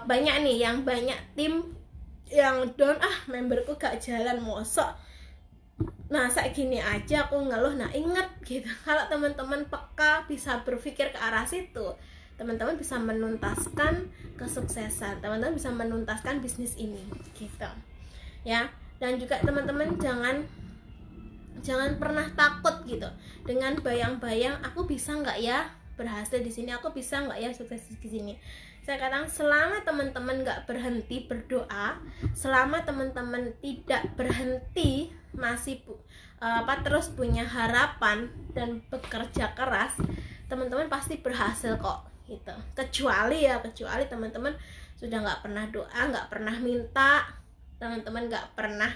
banyak nih yang banyak tim yang down, memberku gak jalan, mosok nah saat gini aja aku ngeluh. Nah ingat gitu, kalau teman-teman peka bisa berpikir ke arah situ, teman-teman bisa menuntaskan kesuksesan, teman-teman bisa menuntaskan bisnis ini gitu ya. Dan juga teman-teman jangan pernah takut gitu dengan bayang-bayang, aku bisa nggak ya berhasil di sini, aku bisa nggak ya sukses di sini. Saya katakan selama teman-teman nggak berhenti berdoa, selama teman-teman tidak berhenti masih terus punya harapan dan bekerja keras, teman-teman pasti berhasil kok gitu. Kecuali teman-teman sudah nggak pernah doa, nggak pernah minta, teman-teman nggak pernah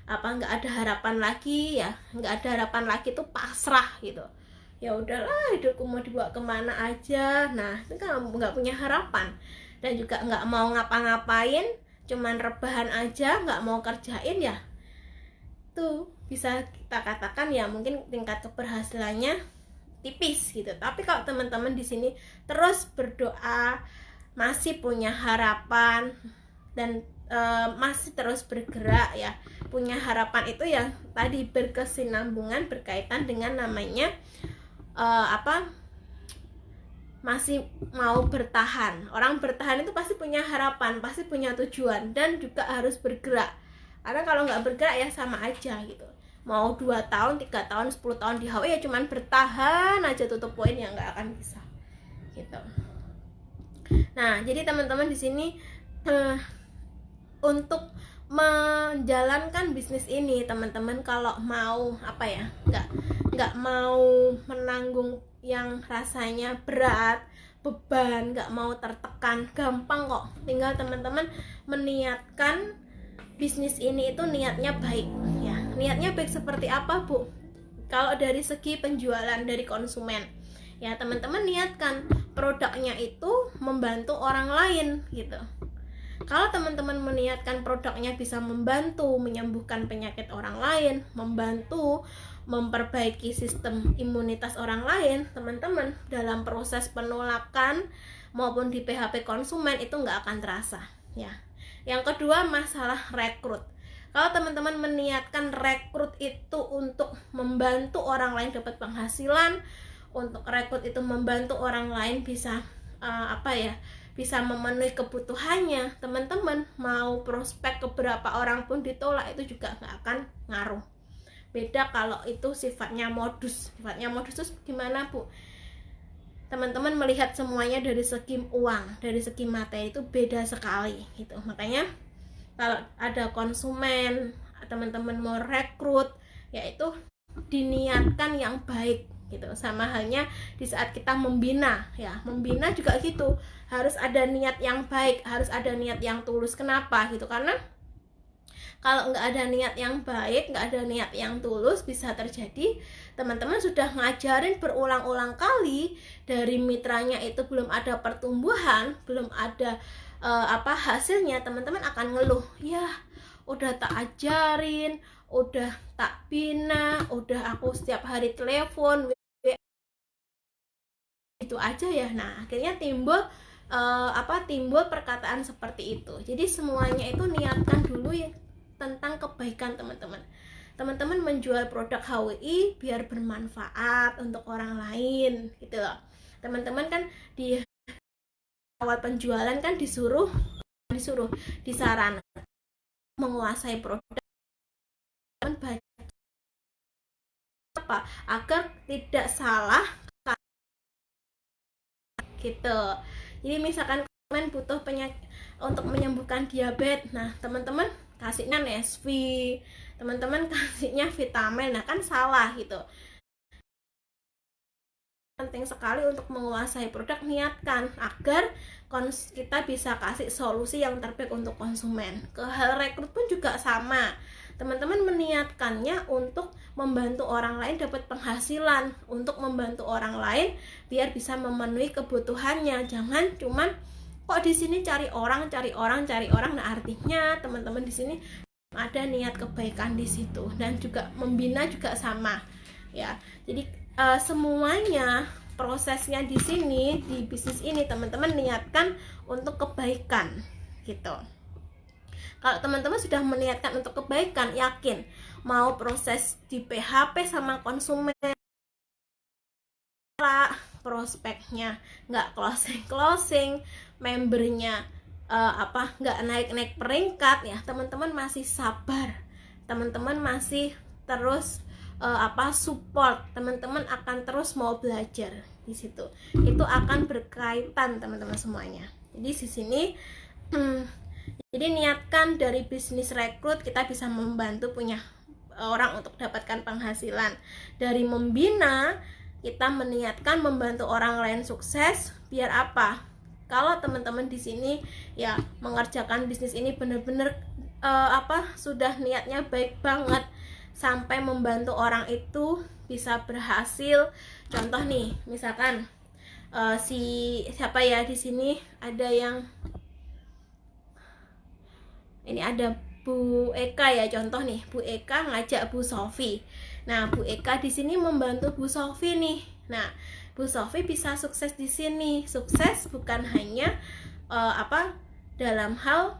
nggak ada harapan lagi ya, nggak ada harapan lagi tuh pasrah gitu, ya udahlah hidupku mau dibawa kemana aja. Nah itu kan nggak punya harapan, dan juga nggak mau ngapa-ngapain, cuman rebahan aja, nggak mau kerjain, ya tuh bisa kita katakan ya mungkin tingkat keberhasilannya tipis gitu. Tapi kalau teman-teman di sini terus berdoa, masih punya harapan, dan masih terus bergerak ya, punya harapan itu yang tadi berkesinambungan, berkaitan dengan namanya masih mau bertahan. Orang bertahan itu pasti punya harapan, pasti punya tujuan, dan juga harus bergerak. Karena kalau nggak bergerak ya sama aja gitu, mau 2 tahun, 3 tahun, 10 tahun di HW ya cuman bertahan aja, tutup poin ya nggak akan bisa gitu. Nah jadi teman-teman di sini untuk menjalankan bisnis ini, teman-teman kalau mau nggak mau menanggung yang rasanya berat, beban, nggak mau tertekan, gampang kok. Tinggal teman-teman meniatkan bisnis ini itu niatnya baik ya. Niatnya baik seperti apa, Bu? Kalau dari segi penjualan dari konsumen ya, teman-teman niatkan produknya itu membantu orang lain gitu. Kalau teman-teman meniatkan produknya bisa membantu menyembuhkan penyakit orang lain, membantu memperbaiki sistem imunitas orang lain, teman-teman dalam proses penolakan maupun di PHP konsumen itu nggak akan terasa ya. Yang kedua, masalah rekrut. Kalau teman-teman meniatkan rekrut itu untuk membantu orang lain dapat penghasilan, untuk rekrut itu membantu orang lain bisa bisa memenuhi kebutuhannya, teman-teman mau prospek ke berapa orang pun ditolak itu juga nggak akan ngaruh. Beda kalau itu sifatnya modus. Sifatnya modus itu gimana, Bu? Teman-teman melihat semuanya dari segi uang, dari segi materi, itu beda sekali gitu. Makanya kalau ada konsumen, teman-teman mau rekrut, yaitu diniatkan yang baik gitu. Sama halnya di saat kita membina ya, membina juga gitu, harus ada niat yang baik, harus ada niat yang tulus. Kenapa gitu? Karena kalau nggak ada niat yang baik, nggak ada niat yang tulus, bisa terjadi teman-teman sudah ngajarin berulang-ulang kali, dari mitranya itu belum ada pertumbuhan, belum ada hasilnya, teman-teman akan ngeluh, ya udah tak ajarin, udah tak bina, udah aku setiap hari telepon itu aja ya. Nah akhirnya timbul timbul perkataan seperti itu. Jadi semuanya itu niatkan dulu ya tentang kebaikan teman-teman. Teman-teman menjual produk HWI biar bermanfaat untuk orang lain gitu loh. Teman-teman kan di awal penjualan kan disuruh disarankan menguasai produk, apa agar tidak salah gitu. Jadi misalkan teman butuh penyakit untuk menyembuhkan diabetes, nah teman-teman kasihnya Nesvi, teman-teman kasihnya vitamin, nah kan salah gitu. penting sekali untuk menguasai produk. Niatkan agar kita bisa kasih solusi yang terbaik untuk konsumen. Ke hal rekrut pun juga sama, teman-teman meniatkannya untuk membantu orang lain dapat penghasilan, untuk membantu orang lain biar bisa memenuhi kebutuhannya. Jangan cuman kok di sini cari orang. Nah, artinya teman-teman di sini ada niat kebaikan di situ. Dan juga membina juga sama ya. Jadi semuanya prosesnya di sini, di bisnis ini teman-teman niatkan untuk kebaikan gitu. Kalau teman-teman sudah meniatkan untuk kebaikan, yakin mau proses di PHP sama konsumen, prospeknya nggak closing, membernya nggak naik peringkat ya, teman-teman masih sabar, teman-teman masih terus support, teman-teman akan terus mau belajar di situ. Itu akan berkaitan teman-teman semuanya. Jadi di sini jadi niatkan dari bisnis rekrut kita bisa membantu punya orang untuk dapatkan penghasilan. Dari membina kita meniatkan membantu orang lain sukses. Biar apa? Kalau teman-teman di sini ya mengerjakan bisnis ini benar-benar sudah niatnya baik banget sampai membantu orang itu bisa berhasil. Contoh nih, misalkan siapa ya di sini ada yang ini ada Bu Eka ya, contoh nih Bu Eka ngajak Bu Sofi. Nah, Bu Eka di sini membantu Bu Sofi nih. Nah, Bu Sofi bisa sukses di sini. Sukses bukan hanya dalam hal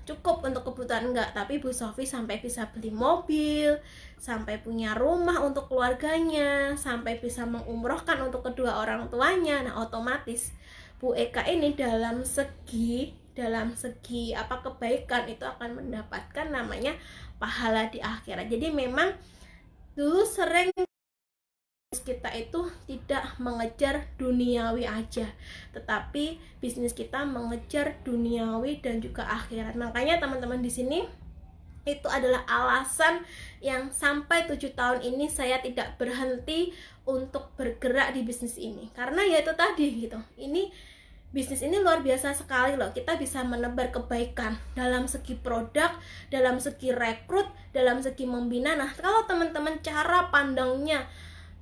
cukup untuk kebutuhan enggak, tapi Bu Sofi sampai bisa beli mobil, sampai punya rumah untuk keluarganya, sampai bisa mengumrohkan untuk kedua orang tuanya. Nah, otomatis Bu Eka ini dalam segi kebaikan itu akan mendapatkan namanya pahala di akhirat. Jadi memang dulu sering kita itu tidak mengejar duniawi aja, tetapi bisnis kita mengejar duniawi dan juga akhirat. Makanya teman-teman di sini itu adalah alasan yang sampai 7 tahun ini saya tidak berhenti untuk bergerak di bisnis ini. Karena ya itu tadi gitu. Bisnis ini luar biasa sekali loh. Kita bisa menebar kebaikan dalam segi produk, dalam segi rekrut, dalam segi membina. Nah, kalau teman-teman cara pandangnya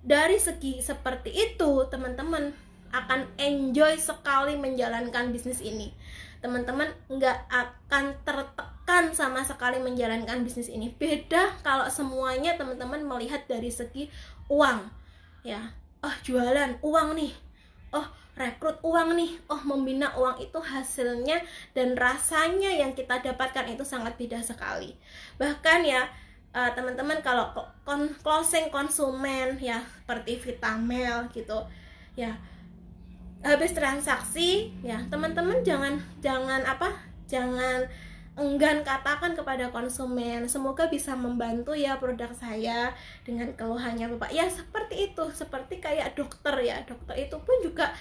dari segi seperti itu, teman-teman akan enjoy sekali menjalankan bisnis ini. Teman-teman nggak akan tertekan sama sekali menjalankan bisnis ini. Beda kalau semuanya teman-teman melihat dari segi uang ya. Oh, jualan uang nih, oh rekrut uang nih, oh membina uang, itu hasilnya dan rasanya yang kita dapatkan itu sangat beda sekali. Bahkan ya teman-teman kalau closing konsumen ya seperti Vitamel gitu ya, habis transaksi ya teman-teman jangan enggan katakan kepada konsumen, semoga bisa membantu ya produk saya dengan keluhannya Bapak. Ya seperti itu, seperti kayak dokter ya, dokter itu pun juga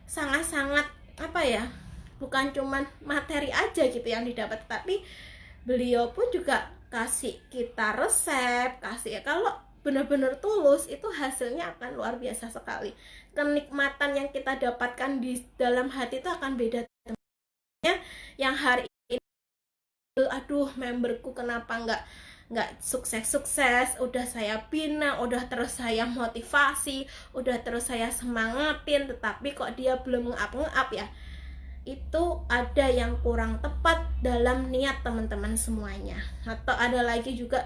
sangat-sangat bukan cuman materi aja gitu yang didapat, tapi beliau pun juga kasih kita resep, kalau benar-benar tulus itu hasilnya akan luar biasa sekali. Kenikmatan yang kita dapatkan di dalam hati itu akan beda. Yang hari ini aduh memberku kenapa nggak sukses, udah saya bina, udah terus saya motivasi, udah terus saya semangatin, tetapi kok dia belum nge-up ya, itu ada yang kurang tepat dalam niat teman-teman semuanya. Atau ada lagi juga,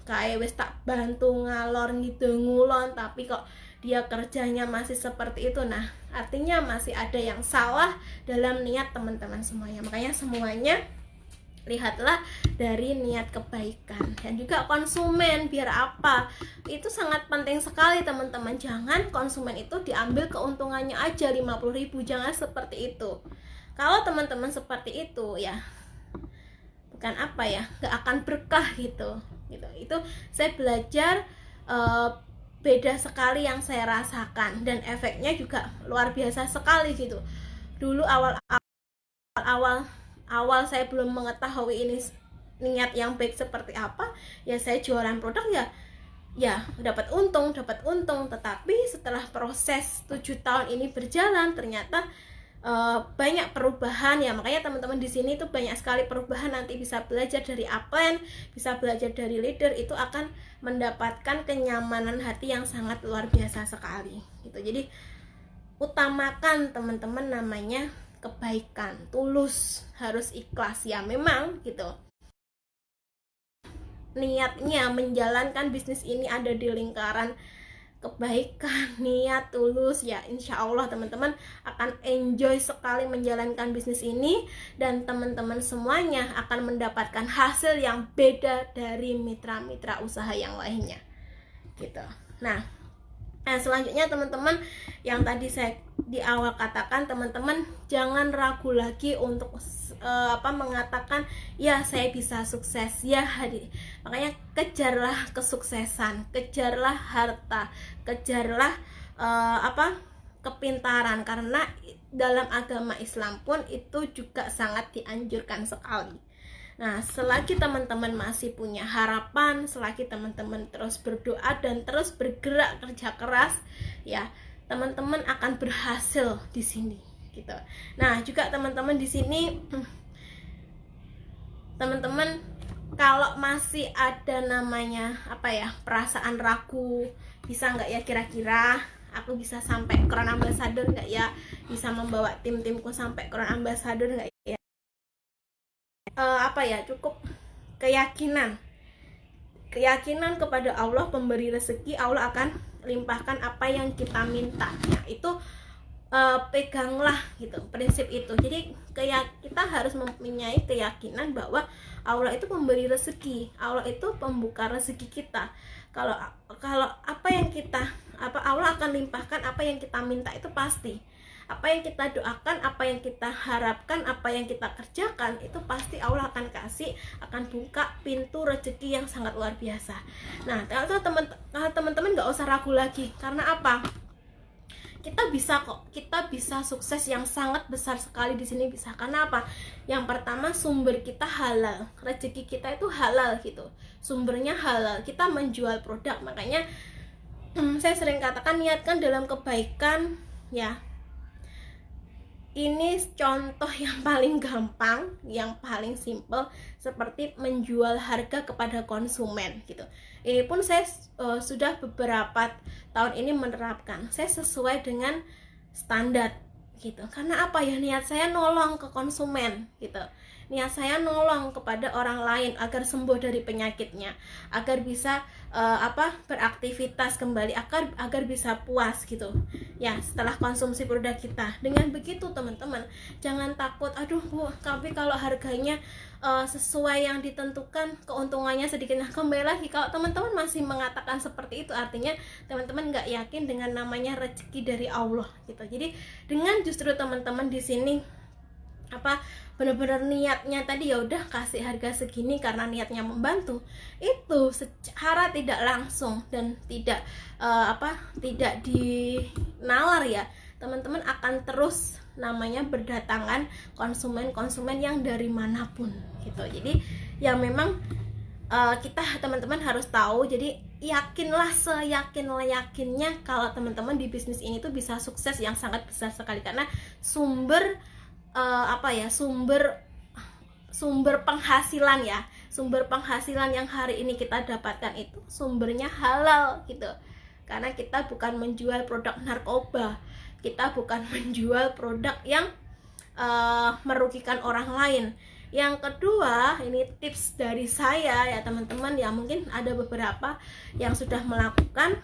kayak wis tak bantu ngalor gitu ngulon, tapi kok dia kerjanya masih seperti itu. Nah, artinya masih ada yang salah dalam niat teman-teman semuanya. Makanya semuanya lihatlah dari niat kebaikan. Dan juga konsumen, biar apa? Itu sangat penting sekali teman-teman. Jangan konsumen itu diambil keuntungannya aja 50.000, jangan seperti itu. Kalau teman-teman seperti itu ya bukan nggak akan berkah gitu. Itu saya belajar, beda sekali yang saya rasakan, dan efeknya juga luar biasa sekali gitu. Dulu awal saya belum mengetahui ini niat yang baik seperti apa ya, saya jualan produk ya ya dapat untung, tetapi setelah proses 7 tahun ini berjalan ternyata banyak perubahan ya. Makanya teman-teman di sini tuh banyak sekali perubahan. Nanti bisa belajar dari upline, bisa belajar dari leader, itu akan mendapatkan kenyamanan hati yang sangat luar biasa sekali gitu. Jadi utamakan teman-teman namanya kebaikan, tulus, harus ikhlas ya memang gitu. Niatnya menjalankan bisnis ini ada di lingkaran kebaikan, niat, tulus ya, insya Allah teman-teman akan enjoy sekali menjalankan bisnis ini, dan teman-teman semuanya akan mendapatkan hasil yang beda dari mitra-mitra usaha yang lainnya gitu. Nah, selanjutnya teman-teman, yang tadi saya di awal katakan, teman-teman jangan ragu lagi untuk mengatakan ya saya bisa sukses ya. Makanya kejarlah kesuksesan, kejarlah harta, kejarlah kepintaran, karena dalam agama Islam pun itu juga sangat dianjurkan sekali. Nah, selagi teman-teman masih punya harapan, selagi teman-teman terus berdoa dan terus bergerak kerja keras, ya, teman-teman akan berhasil di sini, gitu. Nah, juga teman-teman di sini, teman-teman kalau masih ada namanya perasaan ragu, bisa nggak ya kira-kira aku bisa sampai Crown Ambassador nggak ya, bisa membawa tim-timku sampai Crown Ambassador nggak ya? Cukup keyakinan kepada Allah pemberi rezeki. Allah akan limpahkan apa yang kita minta ya, itu peganglah gitu prinsip itu. Jadi kita harus mempunyai keyakinan bahwa Allah itu pemberi rezeki, Allah itu pembuka rezeki kita. Kalau apa yang kita Allah akan limpahkan apa yang kita minta, itu pasti. Apa yang kita doakan, apa yang kita harapkan, apa yang kita kerjakan, itu pasti Allah akan kasih, akan buka pintu rezeki yang sangat luar biasa. Nah, kalau teman-teman nggak usah ragu lagi. Karena apa? Kita bisa kok, kita bisa sukses yang sangat besar sekali di sini, bisa. Karena apa? Yang pertama, sumber kita halal, rezeki kita itu halal gitu, sumbernya halal. Kita menjual produk, makanya saya sering katakan niatkan dalam kebaikan ya. Ini contoh yang paling gampang, yang paling simple, seperti menjual harga kepada konsumen gitu. Ini pun saya sudah beberapa tahun ini menerapkan. Saya sesuai dengan standar gitu. Karena apa ya? Niat saya nolong ke konsumen gitu. Niat saya nolong kepada orang lain agar sembuh dari penyakitnya, agar bisa beraktivitas kembali, agar bisa puas gitu ya setelah konsumsi produk kita. Dengan begitu teman-teman, jangan takut, aduh Bu, tapi kalau harganya sesuai yang ditentukan, keuntungannya sedikit. Nah, kembali lagi, kalau teman-teman masih mengatakan seperti itu, artinya teman-teman nggak yakin dengan namanya rezeki dari Allah gitu. Jadi dengan justru teman-teman di sini benar-benar niatnya tadi, ya udah kasih harga segini karena niatnya membantu, itu secara tidak langsung dan tidak tidak dinalar ya, teman-teman akan terus namanya berdatangan konsumen yang dari manapun gitu. Jadi ya memang kita teman-teman harus tahu. Jadi yakinlah seyakin-yakinnya kalau teman-teman di bisnis ini tuh bisa sukses yang sangat besar sekali, karena sumber sumber penghasilan ya, sumber penghasilan yang hari ini kita dapatkan itu sumbernya halal gitu. Karena kita bukan menjual produk narkoba, kita bukan menjual produk yang merugikan orang lain. Yang kedua, ini tips dari saya ya teman-teman, ya mungkin ada beberapa yang sudah melakukan.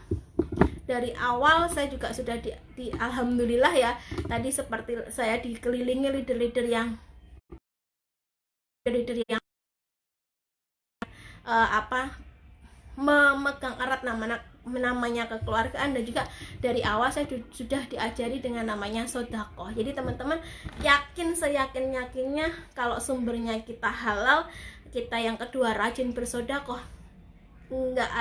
Dari awal saya juga sudah di alhamdulillah ya, tadi seperti saya dikelilingi leader-leader yang memegang erat namanya kekeluargaan, dan juga dari awal saya sudah diajari dengan namanya sodako. Jadi teman-teman yakin seyakin-yakinnya kalau sumbernya kita halal. Kita yang kedua rajin bersodako. Nggak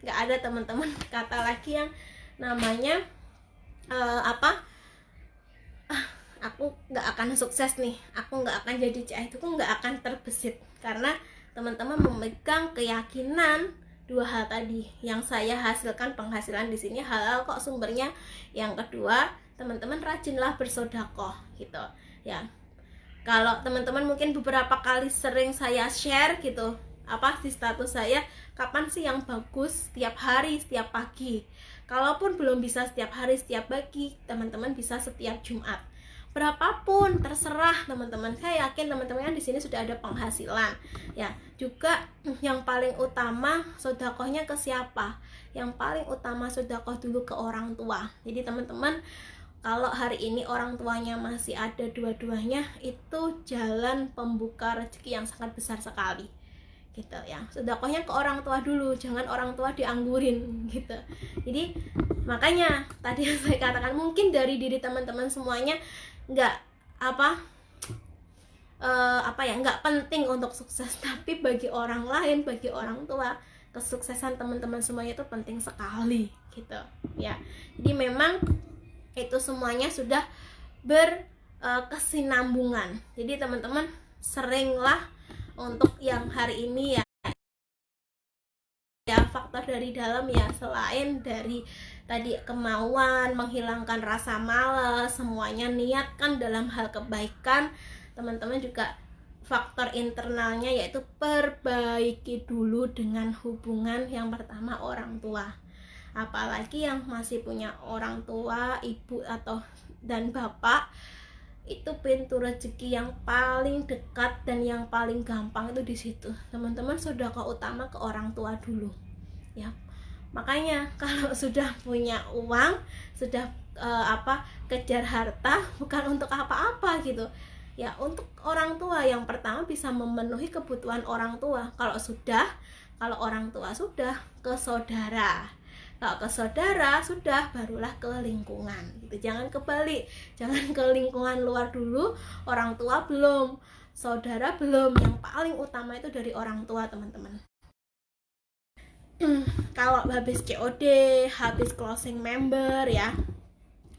ada teman-teman kata lagi yang namanya aku nggak akan sukses nih, aku nggak akan jadi CA, itu nggak akan terbesit. Karena teman-teman memegang keyakinan dua hal tadi yang saya hasilkan penghasilan di sini halal kok sumbernya. Yang kedua, teman-teman rajinlah bersedekah gitu ya. Kalau teman-teman mungkin beberapa kali sering saya share gitu di status saya, kapan sih yang bagus, setiap hari, setiap pagi. Kalaupun belum bisa setiap hari, setiap pagi, teman-teman bisa setiap Jumat. Berapapun terserah teman-teman. Saya yakin teman-teman di sini sudah ada penghasilan ya. Juga yang paling utama sedekahnya ke siapa? Yang paling utama sedekah dulu ke orang tua. Jadi teman-teman, kalau hari ini orang tuanya masih ada dua-duanya, itu jalan pembuka rezeki yang sangat besar sekali gitu ya. Sedekahnya ke orang tua dulu, jangan orang tua dianggurin gitu. Jadi makanya tadi yang saya katakan, mungkin dari diri teman-teman semuanya nggak nggak penting untuk sukses, tapi bagi orang lain, bagi orang tua, kesuksesan teman-teman semuanya itu penting sekali gitu ya. Jadi memang itu semuanya sudah berkesinambungan. Jadi teman-teman seringlah untuk yang hari ini ya faktor dari dalam ya, selain dari tadi kemauan menghilangkan rasa malas, semuanya niatkan dalam hal kebaikan. Teman-teman juga faktor internalnya yaitu perbaiki dulu dengan hubungan yang pertama orang tua. Apalagi yang masih punya orang tua, ibu atau dan bapak, itu pintu rezeki yang paling dekat dan yang paling gampang itu di situ. Teman-teman sedekah utama ke orang tua dulu ya. Makanya kalau sudah punya uang, sudah kejar harta bukan untuk apa-apa gitu ya, untuk orang tua yang pertama bisa memenuhi kebutuhan orang tua. Kalau orang tua sudah ke saudara, kalau ke saudara sudah, barulah ke lingkungan gitu. Jangan kebalik, jangan ke lingkungan luar dulu, orang tua belum, saudara belum. Yang paling utama itu dari orang tua teman-teman. Kalau habis COD, habis closing member ya,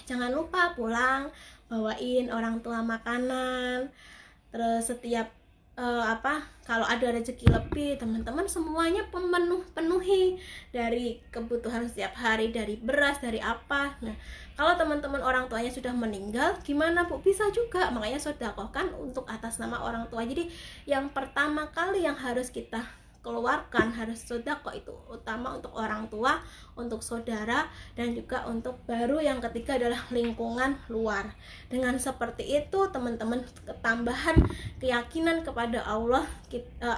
jangan lupa pulang bawain orang tua makanan. Terus setiap kalau ada rezeki lebih, teman-teman semuanya penuhi dari kebutuhan setiap hari, dari beras, dari apa. Nah, kalau teman-teman orang tuanya sudah meninggal, gimana Bu? Bisa juga, makanya sedekahkan untuk atas nama orang tua. Jadi yang pertama kali yang harus kita keluarkan, harus sedekah itu utama untuk orang tua, untuk saudara, dan juga untuk baru yang ketiga adalah lingkungan luar. Dengan seperti itu teman-teman ketambahan keyakinan kepada Allah,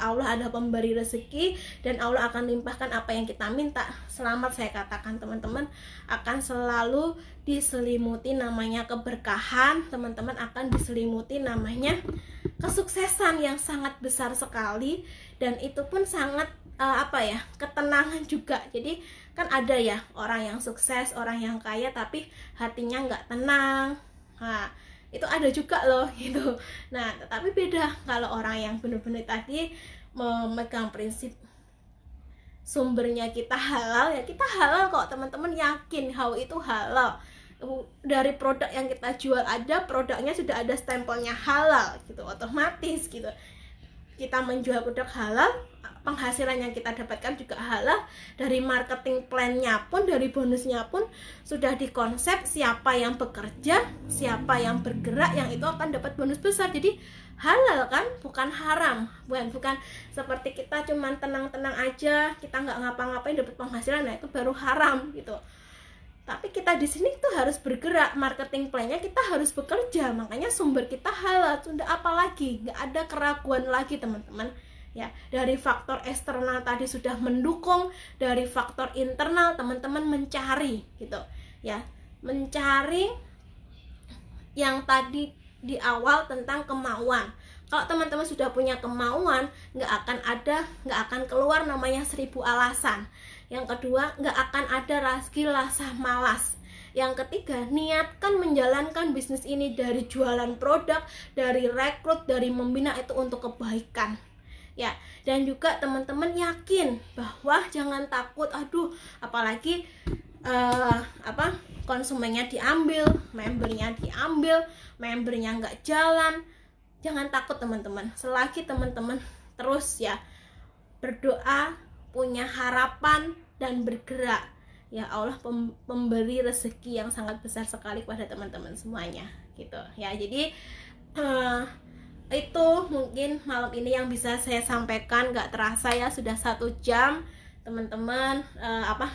Allah ada pemberi rezeki dan Allah akan limpahkan apa yang kita minta. Selamat saya katakan teman-teman, akan selalu diselimuti namanya keberkahan, teman-teman akan diselimuti namanya kesuksesan yang sangat besar sekali. Dan itu pun sangat ketenangan juga. Jadi kan ada ya orang yang sukses, orang yang kaya tapi hatinya nggak tenang. Nah, itu ada juga loh gitu. Nah, tetapi beda kalau orang yang benar-benar tadi memegang prinsip sumbernya kita halal, ya kita halal kok teman-teman, yakin how itu halal. Dari produk yang kita jual ada, produknya sudah ada stempelnya halal gitu, otomatis gitu. Kita menjual produk halal, penghasilan yang kita dapatkan juga halal. Dari marketing plan-nya pun, dari bonusnya pun sudah dikonsep siapa yang bekerja, siapa yang bergerak, yang itu akan dapat bonus besar. Jadi halal kan, bukan haram, bukan seperti kita cuman tenang-tenang aja, kita nggak ngapa-ngapain dapat penghasilan, nah itu baru haram gitu. Tapi kita di sini tuh harus bergerak, marketing plan-nya kita harus bekerja, makanya sumber kita halal. Sudah apa lagi? Nggak ada keraguan lagi teman-teman. Ya, dari faktor eksternal tadi sudah mendukung, dari faktor internal teman-teman mencari gitu. Ya, mencari yang tadi di awal tentang kemauan. Kalau teman-teman sudah punya kemauan, nggak akan keluar namanya 1000 alasan. Yang kedua, nggak akan ada rasa malas. Yang ketiga, niatkan menjalankan bisnis ini dari jualan produk, dari rekrut, dari membina itu untuk kebaikan. Ya, dan juga teman-teman yakin bahwa jangan takut, apalagi konsumennya diambil, membernya nggak jalan. Jangan takut teman-teman, selagi teman-teman terus ya berdoa, punya harapan, dan bergerak. Ya Allah pemberi rezeki yang sangat besar sekali kepada teman-teman semuanya gitu ya. Jadi itu mungkin malam ini yang bisa saya sampaikan. Gak terasa ya sudah 1 jam teman-teman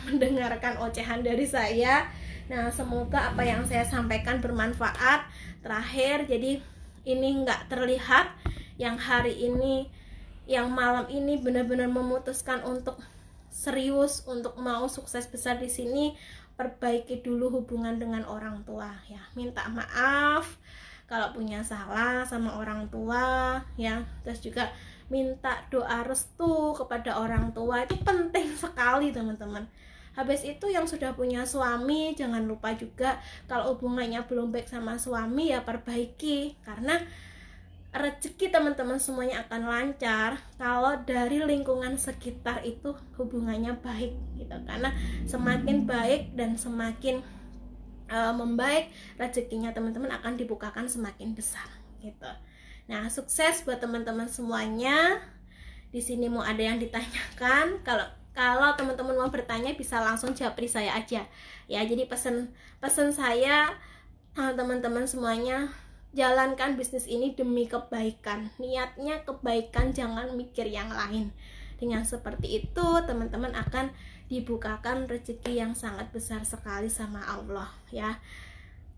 mendengarkan ocehan dari saya. Nah, semoga apa yang saya sampaikan bermanfaat. Terakhir, jadi ini nggak terlihat yang hari ini, yang malam ini benar-benar memutuskan untuk serius, untuk mau sukses besar di sini. Perbaiki dulu hubungan dengan orang tua ya. Minta maaf kalau punya salah sama orang tua ya. Terus juga minta doa restu kepada orang tua, itu penting sekali teman-teman. Habis itu yang sudah punya suami, jangan lupa juga kalau hubungannya belum baik sama suami ya perbaiki, karena rezeki teman-teman semuanya akan lancar kalau dari lingkungan sekitar itu hubungannya baik gitu. Karena semakin baik dan semakin membaik, rezekinya teman-teman akan dibukakan semakin besar gitu. Nah, sukses buat teman-teman semuanya. Di sini mau ada yang ditanyakan? Kalau teman-teman mau bertanya bisa langsung japri saya aja ya. Jadi pesan saya teman-teman semuanya, jalankan bisnis ini demi kebaikan. Niatnya kebaikan, jangan mikir yang lain. Dengan seperti itu teman-teman akan dibukakan rezeki yang sangat besar sekali sama Allah ya.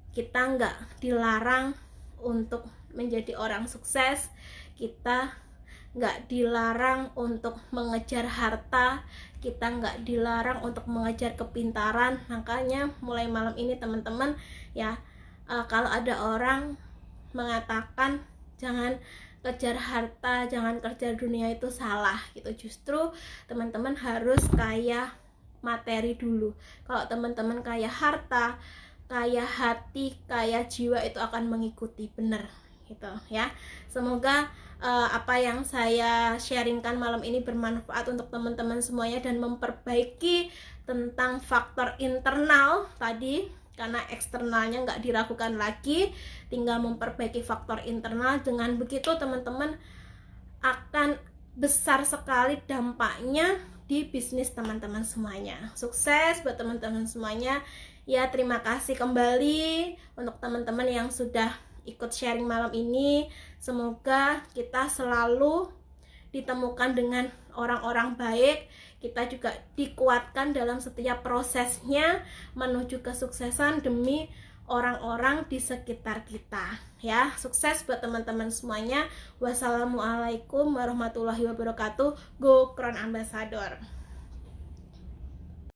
Kita nggak dilarang untuk menjadi orang sukses, kita nggak dilarang untuk mengejar harta, kita nggak dilarang untuk mengejar kepintaran. Makanya mulai malam ini teman-teman ya, kalau ada orang mengatakan jangan kejar harta, jangan kejar dunia, itu salah gitu. Justru teman-teman harus kaya materi dulu. Kalau teman-teman kaya harta, kaya hati, kaya jiwa, itu akan mengikuti, bener gitu ya. Semoga apa yang saya sharingkan malam ini bermanfaat untuk teman-teman semuanya dan memperbaiki tentang faktor internal tadi, karena eksternalnya nggak diragukan lagi, tinggal memperbaiki faktor internal. Dengan begitu teman-teman akan besar sekali dampaknya di bisnis teman-teman semuanya. Sukses buat teman-teman semuanya ya. Terima kasih kembali untuk teman-teman yang sudah ikut sharing malam ini. Semoga kita selalu ditemukan dengan orang-orang baik, kita juga dikuatkan dalam setiap prosesnya menuju kesuksesan demi orang-orang di sekitar kita ya. Sukses buat teman-teman semuanya. Wassalamualaikum warahmatullahi wabarakatuh. Go Crown Ambassador.